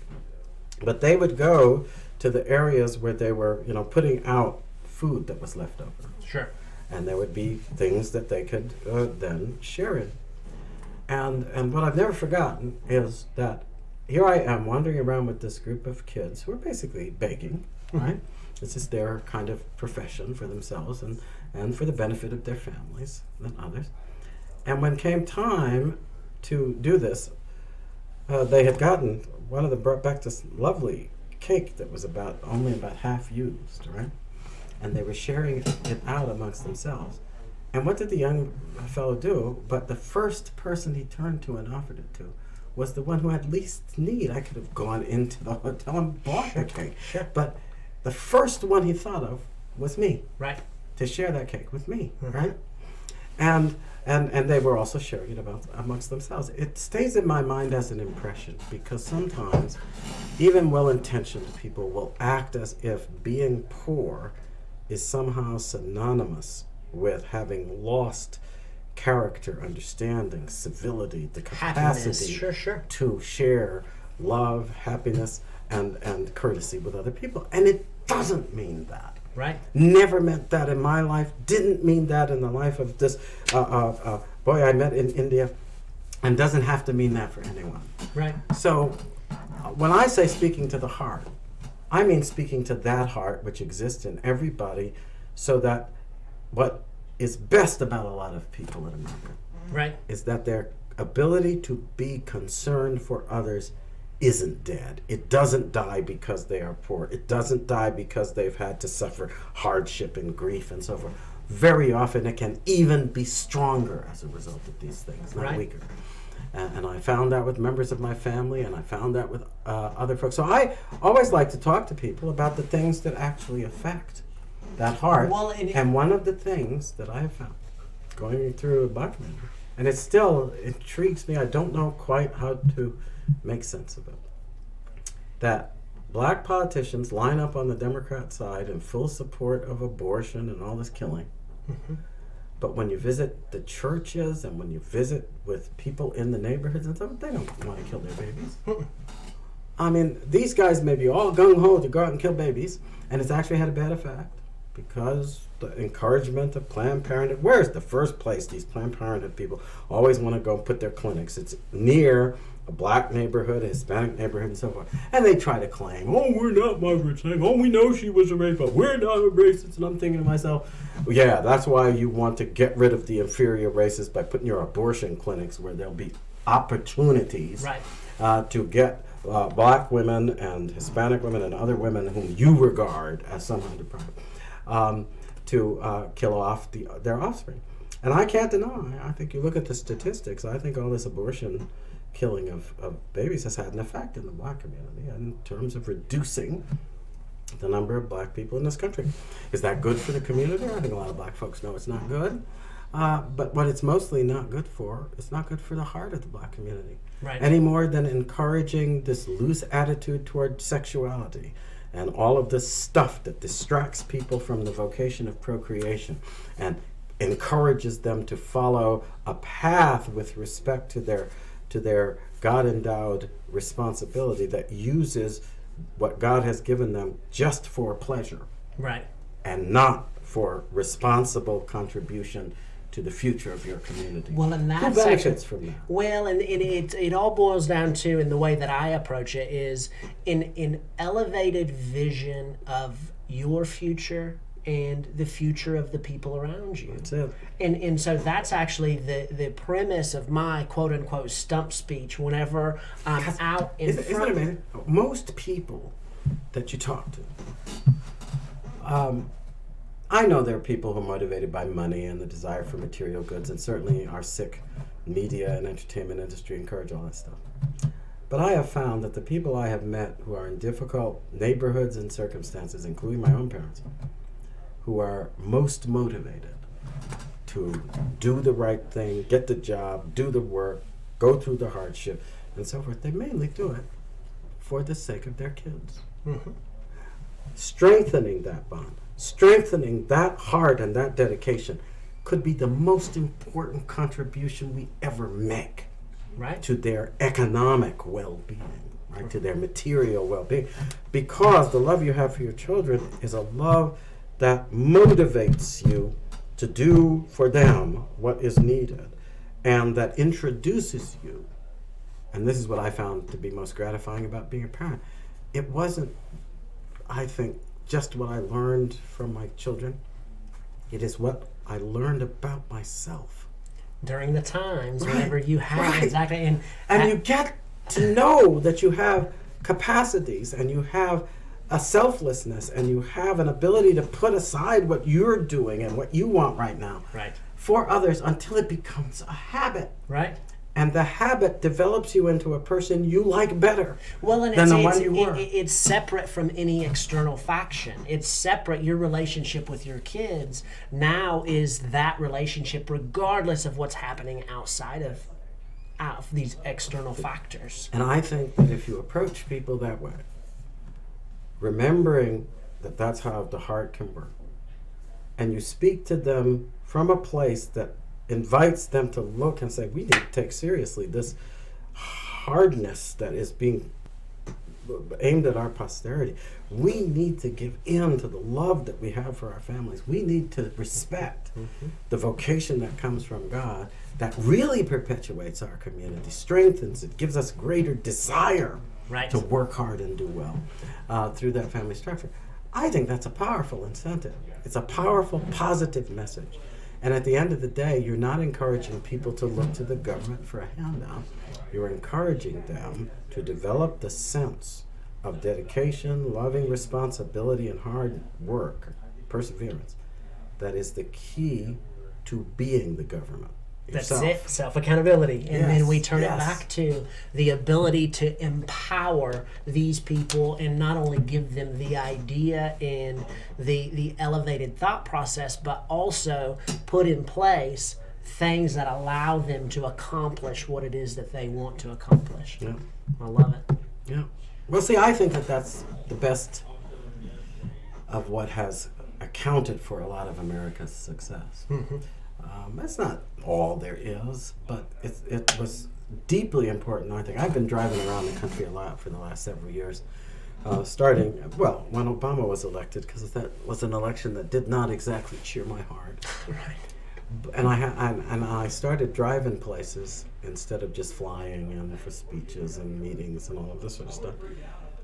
But they would go to the areas where they were, putting out food that was left over. Sure. And there would be things that they could then share in. And what I've never forgotten is that here I am wandering around with this group of kids who are basically begging, right? This is their kind of profession for themselves and for the benefit of their families and others. And when came time to do this, they had gotten, one of them brought back this lovely cake that was only about half used, right? And they were sharing it out amongst themselves. And what did the young fellow do? But the first person he turned to and offered it to was the one who had least need. I could have gone into the hotel and bought the cake. Sure. But the first one he thought of was me. Right. To share that cake with me, right? And they were also sharing it amongst themselves. It stays in my mind as an impression because sometimes even well-intentioned people will act as if being poor is somehow synonymous with having lost character, understanding, civility, the capacity to share love, happiness, and courtesy with other people. And it doesn't mean that. Right. Never meant that in my life. Didn't mean that in the life of this boy I met in India, and doesn't have to mean that for anyone. Right. So when I say speaking to the heart, I mean speaking to that heart which exists in everybody, so that what is best about a lot of people in America Right. is that their ability to be concerned for others isn't dead. It doesn't die because they are poor. It doesn't die because they've had to suffer hardship and grief and so forth. Very often it can even be stronger as a result of these things, not Right. weaker. And I found that with members of my family, and I found that with other folks. So I always like to talk to people about the things that actually affect that heart. Well, and one of the things that I have found going through a black community, and it still intrigues me, I don't know quite how to make sense of it, that black politicians line up on the Democrat side in full support of abortion and all this killing. But when you visit the churches and when you visit with people in the neighborhoods and stuff, they don't want to kill their babies. I mean, these guys may be all gung-ho to go out and kill babies, and it's actually had a bad effect because the encouragement of Planned Parenthood, where's the first place these Planned Parenthood people always want to go put their clinics? It's near a black neighborhood, a Hispanic neighborhood, and so forth. And they try to claim, oh, we're not Margaret Sanger. Oh, we know she was a racist, but we're not a racist. And I'm thinking to myself, well, yeah, that's why you want to get rid of the inferior races by putting your abortion clinics where there'll be opportunities to get black women and Hispanic women and other women whom you regard as somehow deprived to kill off their offspring. And I can't deny, I think you look at the statistics, I think all this abortion killing of babies has had an effect in the black community in terms of reducing the number of black people in this country. Is that good for the community? I think a lot of black folks know it's not good. But what it's mostly not good for, it's not good for the heart of the black community. Right. Any more than encouraging this loose attitude toward sexuality and all of this stuff that distracts people from the vocation of procreation and encourages them to follow a path with respect to their God-endowed responsibility that uses what God has given them just for pleasure. Right. And not for responsible contribution to the future of your community. Well, and that's who benefits from that? Well, and it all boils down to, in the way that I approach it, is in elevated vision of your future and the future of the people around you. That's it. And so that's actually the premise of my quote unquote stump speech whenever I'm out in Isn't front it of amazing? Most people that you talk to, I know there are people who are motivated by money and the desire for material goods, and certainly our sick media and entertainment industry encourage all that stuff. But I have found that the people I have met who are in difficult neighborhoods and circumstances, including my own parents, who are most motivated to do the right thing, get the job, do the work, go through the hardship, and so forth, they mainly do it for the sake of their kids. Mm-hmm. Strengthening that bond, strengthening that heart and that dedication could be the most important contribution we ever make to their economic well-being, right, to their material well-being. Because the love you have for your children is a love that motivates you to do for them what is needed, and that introduces you, and this is what I found to be most gratifying about being a parent. It wasn't, I think, just what I learned from my children. It is what I learned about myself. during the times whenever you have exactly, and you get to know that you have capacities and you have a selflessness and you have an ability to put aside what you're doing and what you want right now for others until it becomes a habit. Right. And the habit develops you into a person you like better and than the one you were. It's separate from any external faction. It's separate. Your relationship with your kids now is that relationship regardless of what's happening outside of these external factors. And I think that if you approach people that way, remembering that that's how the heart can work, and you speak to them from a place that invites them to look and say, we need to take seriously this hardness that is being aimed at our posterity. We need to give in to the love that we have for our families. We need to respect the vocation that comes from God that really perpetuates our community, strengthens it, gives us greater desire Right. to work hard and do well through that family structure. I think that's a powerful incentive. It's a powerful, positive message. And at the end of the day, you're not encouraging people to look to the government for a handout. You're encouraging them to develop the sense of dedication, loving responsibility, and hard work, perseverance. That is the key to being the government. Yourself. That's it, self-accountability. And then we turn it yes. back to the ability to empower these people and not only give them the idea and the elevated thought process, but also put in place things that allow them to accomplish what it is that they want to accomplish. Yeah. I love it. Yeah. Well, see, I think that that's the best of what has accounted for a lot of America's success. Mm-hmm. That's not all there is, but it was deeply important, I think. I've been driving around the country a lot for the last several years, starting, well, when Obama was elected, because that was an election that did not exactly cheer my heart. Right. And I started driving places instead of just flying in for speeches and meetings and all of this sort of stuff.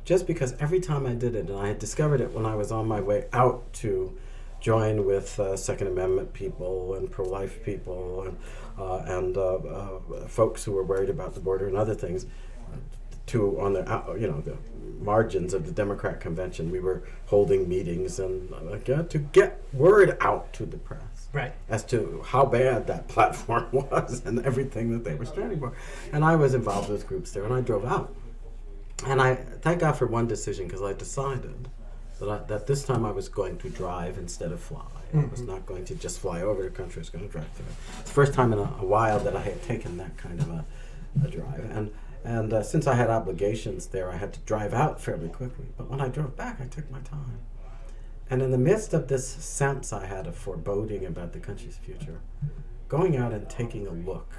Just because every time I did it, and I had discovered it when I was on my way out to join with Second Amendment people and pro-life people and folks who were worried about the border and other things, on the the margins of the Democrat convention, we were holding meetings and to get word out to the press. Right. As to how bad that platform was and everything that they were standing for. And I was involved with groups there, and I drove out. And I thank God for one decision, because I decided that this time I was going to drive instead of fly. I was not going to just fly over the country, I was going to drive through it. It's the first time in a while that I had taken that kind of a drive. And since I had obligations there, I had to drive out fairly quickly. But when I drove back, I took my time. And in the midst of this sense I had of foreboding about the country's future, going out and taking a look,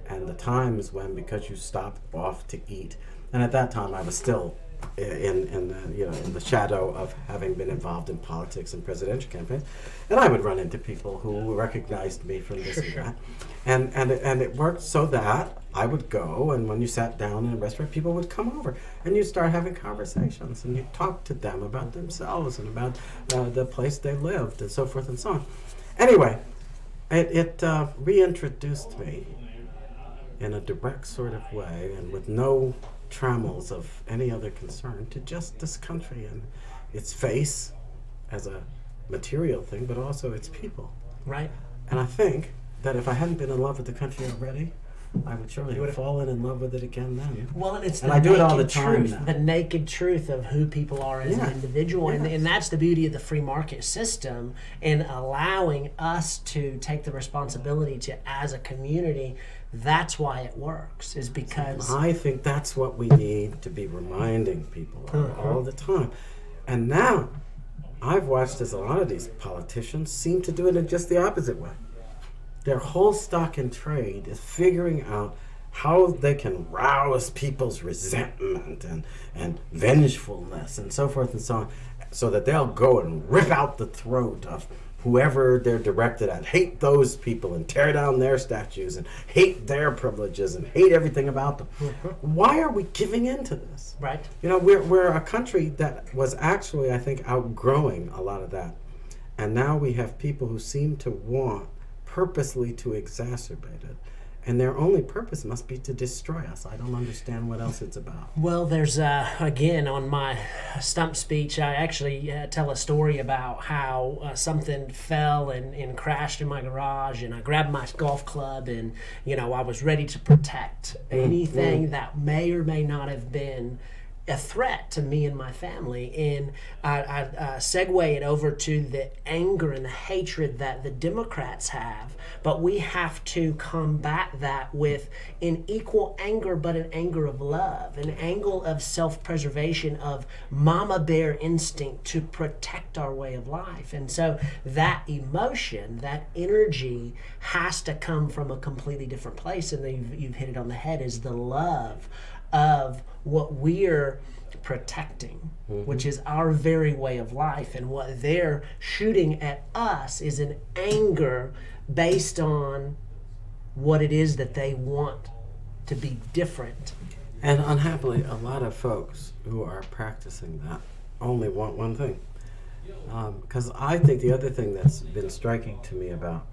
and the times when, because you stopped off to eat, and at that time I was still in the shadow of having been involved in politics and presidential campaigns, and I would run into people who recognized me from this and that, and it worked so that I would go, and when you sat down in a restaurant, people would come over, and you'd start having conversations, and you'd talk to them about themselves and about the place they lived, and so forth and so on. Anyway, it reintroduced me in a direct sort of way, and with no trammels of any other concern, to just this country and its face as a material thing, but also its people. Right. And I think that if I hadn't been in love with the country already, I would surely have fallen in love with it again then. Well, and it's and the I do it all the naked time truth, now. the naked truth of who people are as an individual, and that's the beauty of the free market system, and allowing us to take the responsibility to, as a community. That's why it works, is because I think that's what we need to be reminding people of all the time. And now, I've watched as a lot of these politicians seem to do it in just the opposite way. Their whole stock in trade is figuring out how they can rouse people's resentment and vengefulness and so forth and so on, so that they'll go and rip out the throat of whoever they're directed at, hate those people and tear down their statues and hate their privileges and hate everything about them. Why are we giving in to this? right. You know, we're a country that was actually, I think, outgrowing a lot of that. And now we have people who seem to want purposely to exacerbate it. And their only purpose must be to destroy us. I don't understand what else it's about. Well, there's, again, on my stump speech, I actually tell a story about how something fell and crashed in my garage, and I grabbed my golf club, and, I was ready to protect anything that may or may not have been a threat to me and my family. And I segue it over to the anger and the hatred that the Democrats have, but we have to combat that with an equal anger, but an anger of love, an angle of self-preservation, of mama bear instinct to protect our way of life. And so that emotion, that energy has to come from a completely different place, and you've hit it on the head, is the love of what we're protecting, which is our very way of life. And what they're shooting at us is an anger based on what it is that they want to be different. And unhappily, a lot of folks who are practicing that only want one thing. Because I think the other thing that's been striking to me about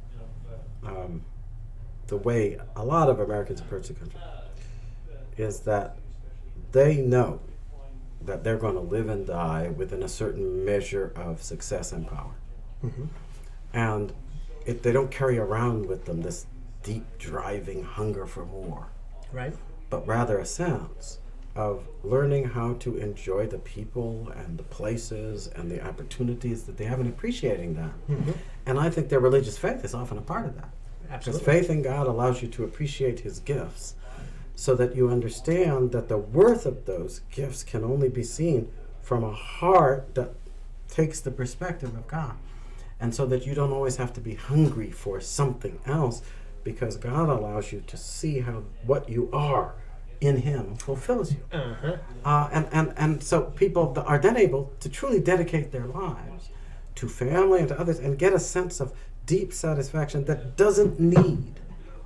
the way a lot of Americans approach the country is that they know that they're going to live and die within a certain measure of success and power. Mm-hmm. And they don't carry around with them this deep driving hunger for more, Right. but rather a sense of learning how to enjoy the people and the places and the opportunities that they have and appreciating that. Mm-hmm. And I think their religious faith is often a part of that. Because Absolutely. faith in God allows you to appreciate His gifts so that you understand that the worth of those gifts can only be seen from a heart that takes the perspective of God. And so that you don't always have to be hungry for something else, because God allows you to see how what you are in Him fulfills you. Uh-huh. And so people are then able to truly dedicate their lives to family and to others and get a sense of deep satisfaction that doesn't need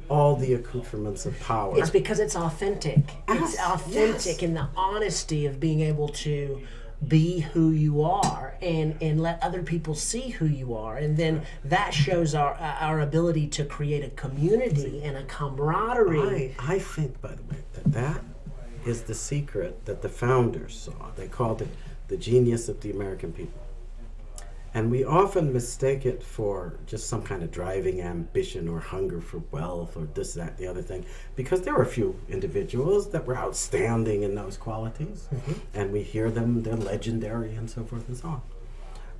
all the accoutrements of power. It's because it's authentic. It's Yes, authentic yes. in the honesty of being able to be who you are and let other people see who you are. And then that shows our ability to create a community and a camaraderie. I think, by the way, that is the secret that the founders saw. They called it the genius of the American people. And we often mistake it for just some kind of driving ambition or hunger for wealth or this, that, the other thing, because there were a few individuals that were outstanding in those qualities, and we hear them, they're legendary and so forth and so on.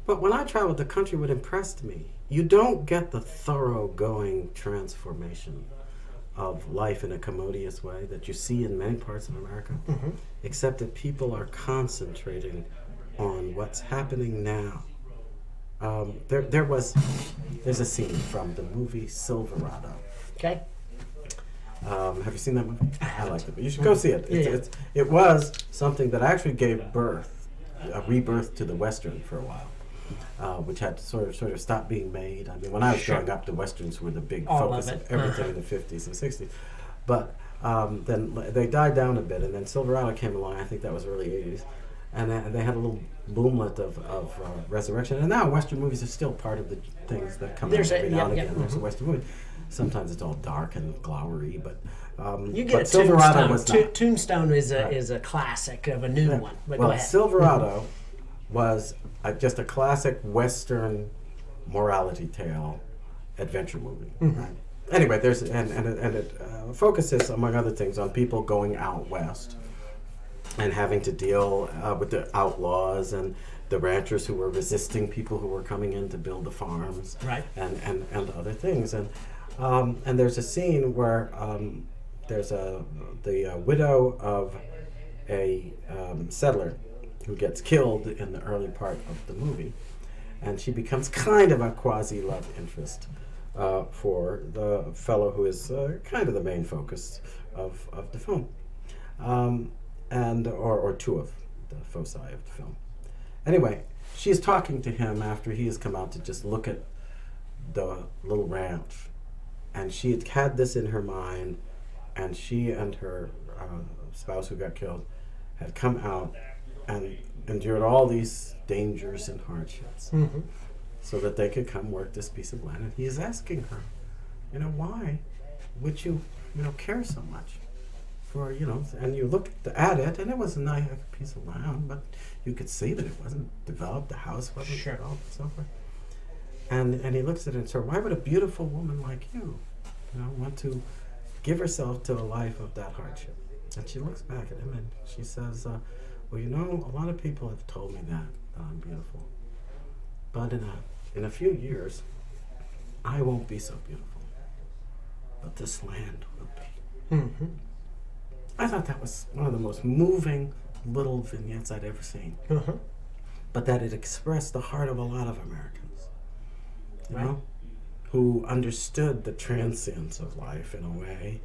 But when I traveled the country, what impressed me, you don't get the thoroughgoing transformation of life in a commodious way that you see in many parts of America, except that people are concentrating on what's happening now. There's a scene from the movie Silverado. Okay? Have you seen that movie? I liked it, but you should go see it. Yeah. It was something that actually gave a rebirth to the Western for a while, which had sort of stopped being made. I mean, when I was growing up, the Westerns were the big All focus of of it. everything in the 50s and 60s. But then they died down a bit, and then Silverado came along. I think that was early 80s. And they had a little boomlet of resurrection. And now Western movies are still part of the things that come out every now and again. There's a Western movie. Sometimes it's all dark and glowery, but You get but a Silverado was Tombstone. not. Tombstone is a Right. is a classic of a new one. But go Well, ahead. Silverado was just a classic Western morality tale adventure movie. Right? Anyway, it focuses, among other things, on people going out west and having to deal with the outlaws and the ranchers who were resisting people who were coming in to build the farms, Right. and other things. And there's a scene where there's the widow of a settler who gets killed in the early part of the movie, and she becomes kind of a quasi-love interest for the fellow who is kind of the main focus of the film. Or two of the foci of the film. Anyway, she's talking to him after he has come out to just look at the little ranch, and she had this in her mind, and she and her spouse who got killed had come out and endured all these dangers and hardships so that they could come work this piece of land. And he is asking her, why would you, care so much? And you looked at it, and it was a nice piece of land, but you could see that it wasn't developed, the house wasn't developed, and so forth. And he looks at it and says, why would a beautiful woman like you, want to give herself to a life of that hardship? And she looks back at him and she says, well, a lot of people have told me that I'm beautiful, but in a few years, I won't be so beautiful, but this land will be. I thought that was one of the most moving little vignettes I'd ever seen. But that it expressed the heart of a lot of Americans, who understood the transience of life in a way,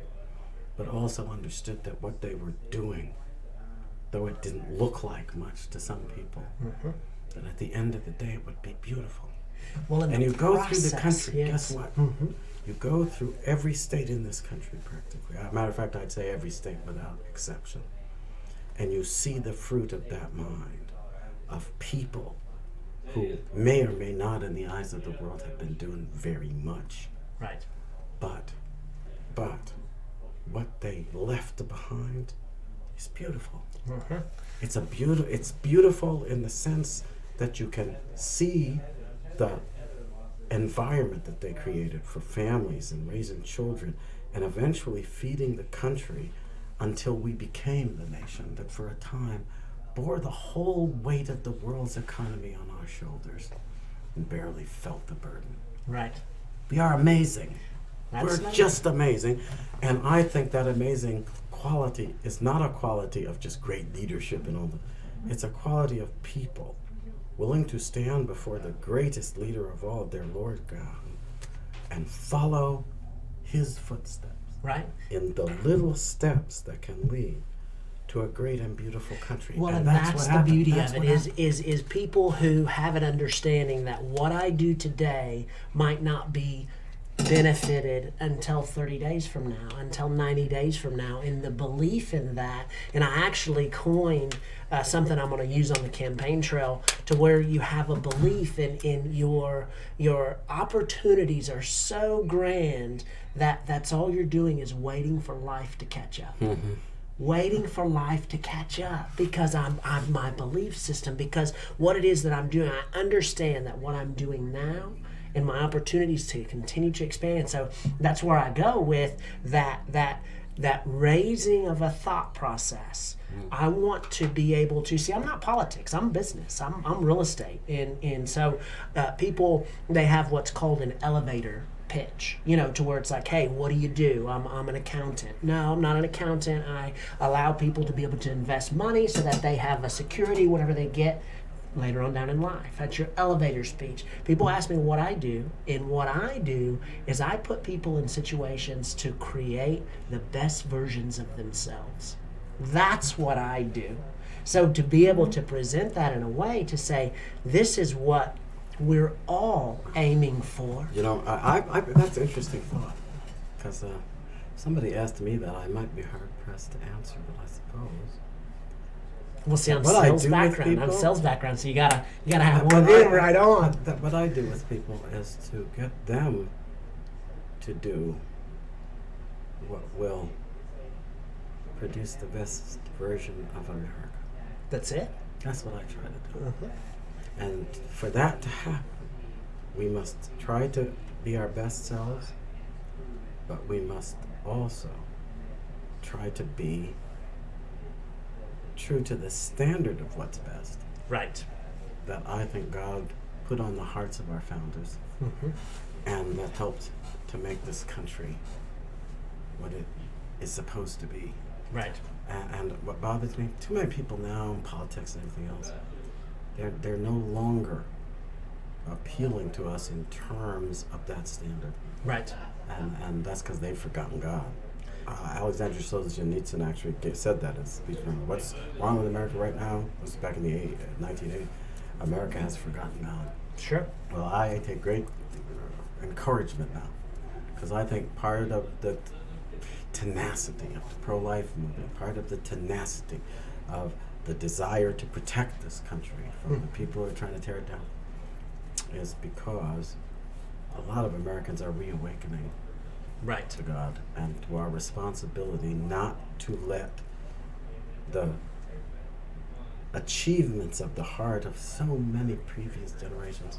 but also understood that what they were doing, though it didn't look like much to some people, that at the end of the day it would be beautiful. Well, And you go through the country, yes. guess what? You go through every state in this country practically. As a matter of fact, I'd say every state without exception. and you see the fruit of that mind of people who may or may not in the eyes of the world have been doing very much. Right. But what they left behind is beautiful. Mm-hmm. It's beautiful in the sense that you can see the environment that they created for families and raising children and eventually feeding the country until we became the nation that for a time bore the whole weight of the world's economy on our shoulders and barely felt the burden. Right. We are amazing. That's We're amazing. just amazing. And I think that amazing quality is not a quality of just great leadership and all that. It's a quality of people willing to stand before the greatest leader of all, their Lord God, and follow his footsteps Right. in the little steps that can lead to a great and beautiful country. Well, and what that's the happened. beauty That's of what it happened. is people who have an understanding that what I do today might not be benefited until 30 days from now, until 90 days from now, in the belief in that. And I actually coined something I'm going to use on the campaign trail, to where you have a belief in your opportunities are so grand that that's all you're doing is waiting for life to catch up. Mm-hmm. Waiting for life to catch up, because I'm my belief system, because what it is that I'm doing, I understand that what I'm doing now and my opportunities to continue to expand. So that's where I go with that raising of a thought process. I want to be able to see, I'm not politics, I'm business, I'm real estate. And so people, they have what's called an elevator pitch, to where it's like, hey, what do you do? I'm an accountant. No, I'm not an accountant. I allow people to be able to invest money so that they have a security, whatever they get later on down in life. That's your elevator speech. People ask me what I do, and what I do is I put people in situations to create the best versions of themselves. That's what I do. So to be able to present that in a way to say, this is what we're all aiming for. I that's an interesting thought, because somebody asked me that. I might be hard pressed to answer, but I suppose. Well, see, I'm What I sales do with background. I'm people- sales background, so you gotta have What one I- in right on. What I do with people is to get them to do what will produce the best version of America. That's it. That's what I try to do. Uh-huh. And for that to happen, we must try to be our best selves, but we must also try to be true to the standard of what's best Right. that I think God put on the hearts of our founders, and that helped to make this country what it is supposed to be. Right. And what bothers me, too many people now in politics and everything else, they're no longer appealing to us in terms of that standard, Right. and that's because they've forgotten God. Alexander Solzhenitsyn actually said that in his speech. What's wrong with America right now? This was back in the 1980s. America has forgotten God. Sure. Well, I take great encouragement now, because I think part of the tenacity of the pro-life movement, part of the tenacity of the desire to protect this country from the people who are trying to tear it down, is because a lot of Americans are reawakening Right. to God and to our responsibility not to let the achievements of the heart of so many previous generations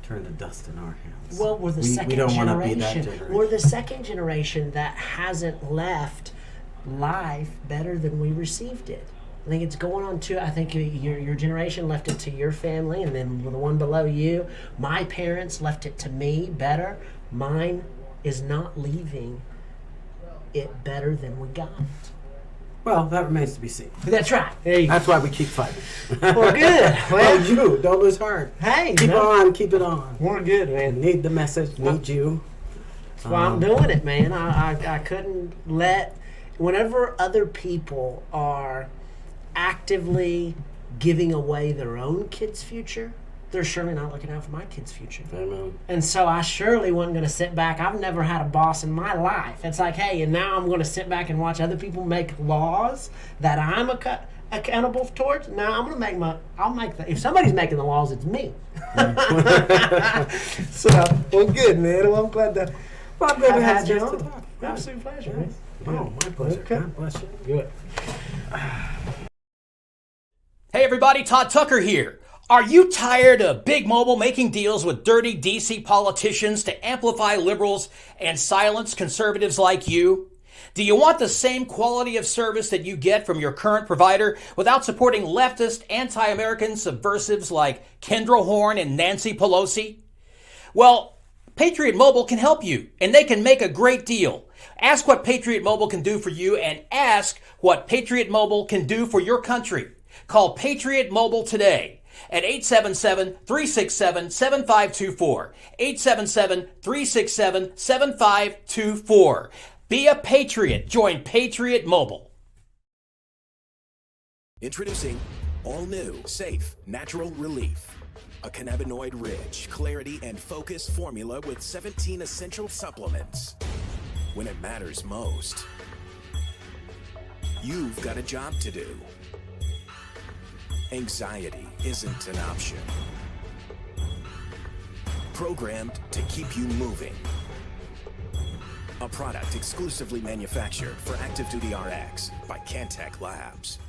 turn to dust in our hands. Well, we're the we second don't want to be that generation. generation. We're the second generation that hasn't left life better than we received it. I think it's going on to, I think your generation left it to your family, and then the one below you. My parents left it to me better. Mine is not leaving it better than we got. Well, that remains to be seen. That's right. There you go. That's why we keep fighting. Well, good. Well, you don't lose heart. Hey, Keep no, on, keep it on. we're good, man. Need the message, need you. That's why I'm doing it, man. I couldn't let, whenever other people are actively giving away their own kids' future, they're surely not looking out for my kids' future. Amen. And so I surely wasn't going to sit back. I've never had a boss in my life. It's like, hey, and now I'm going to sit back and watch other people make laws that I'm accountable towards. Now I'm going to if somebody's making the laws, it's me. So, well, good, man. Well, I'm glad that Well, I'm glad we had had a you chance to on. talk. Absolute pleasure. Yes. Man. Oh, my pleasure. Okay. God bless you. Good. Hey everybody, Todd Tucker here. Are you tired of Big Mobile making deals with dirty DC politicians to amplify liberals and silence conservatives like you? Do you want the same quality of service that you get from your current provider without supporting leftist, anti-American subversives like Kendra Horn and Nancy Pelosi? Well, Patriot Mobile can help you, and they can make a great deal. Ask what Patriot Mobile can do for you, and ask what Patriot Mobile can do for your country. Call Patriot Mobile today at 877-367-7524. 877-367-7524. Be a patriot. Join Patriot Mobile. Introducing all new, safe, natural relief. A cannabinoid-rich, clarity and focus formula with 17 essential supplements. When it matters most, you've got a job to do. Anxiety isn't an option. Programmed to keep you moving. A product exclusively manufactured for Active Duty RX by Cantech Labs.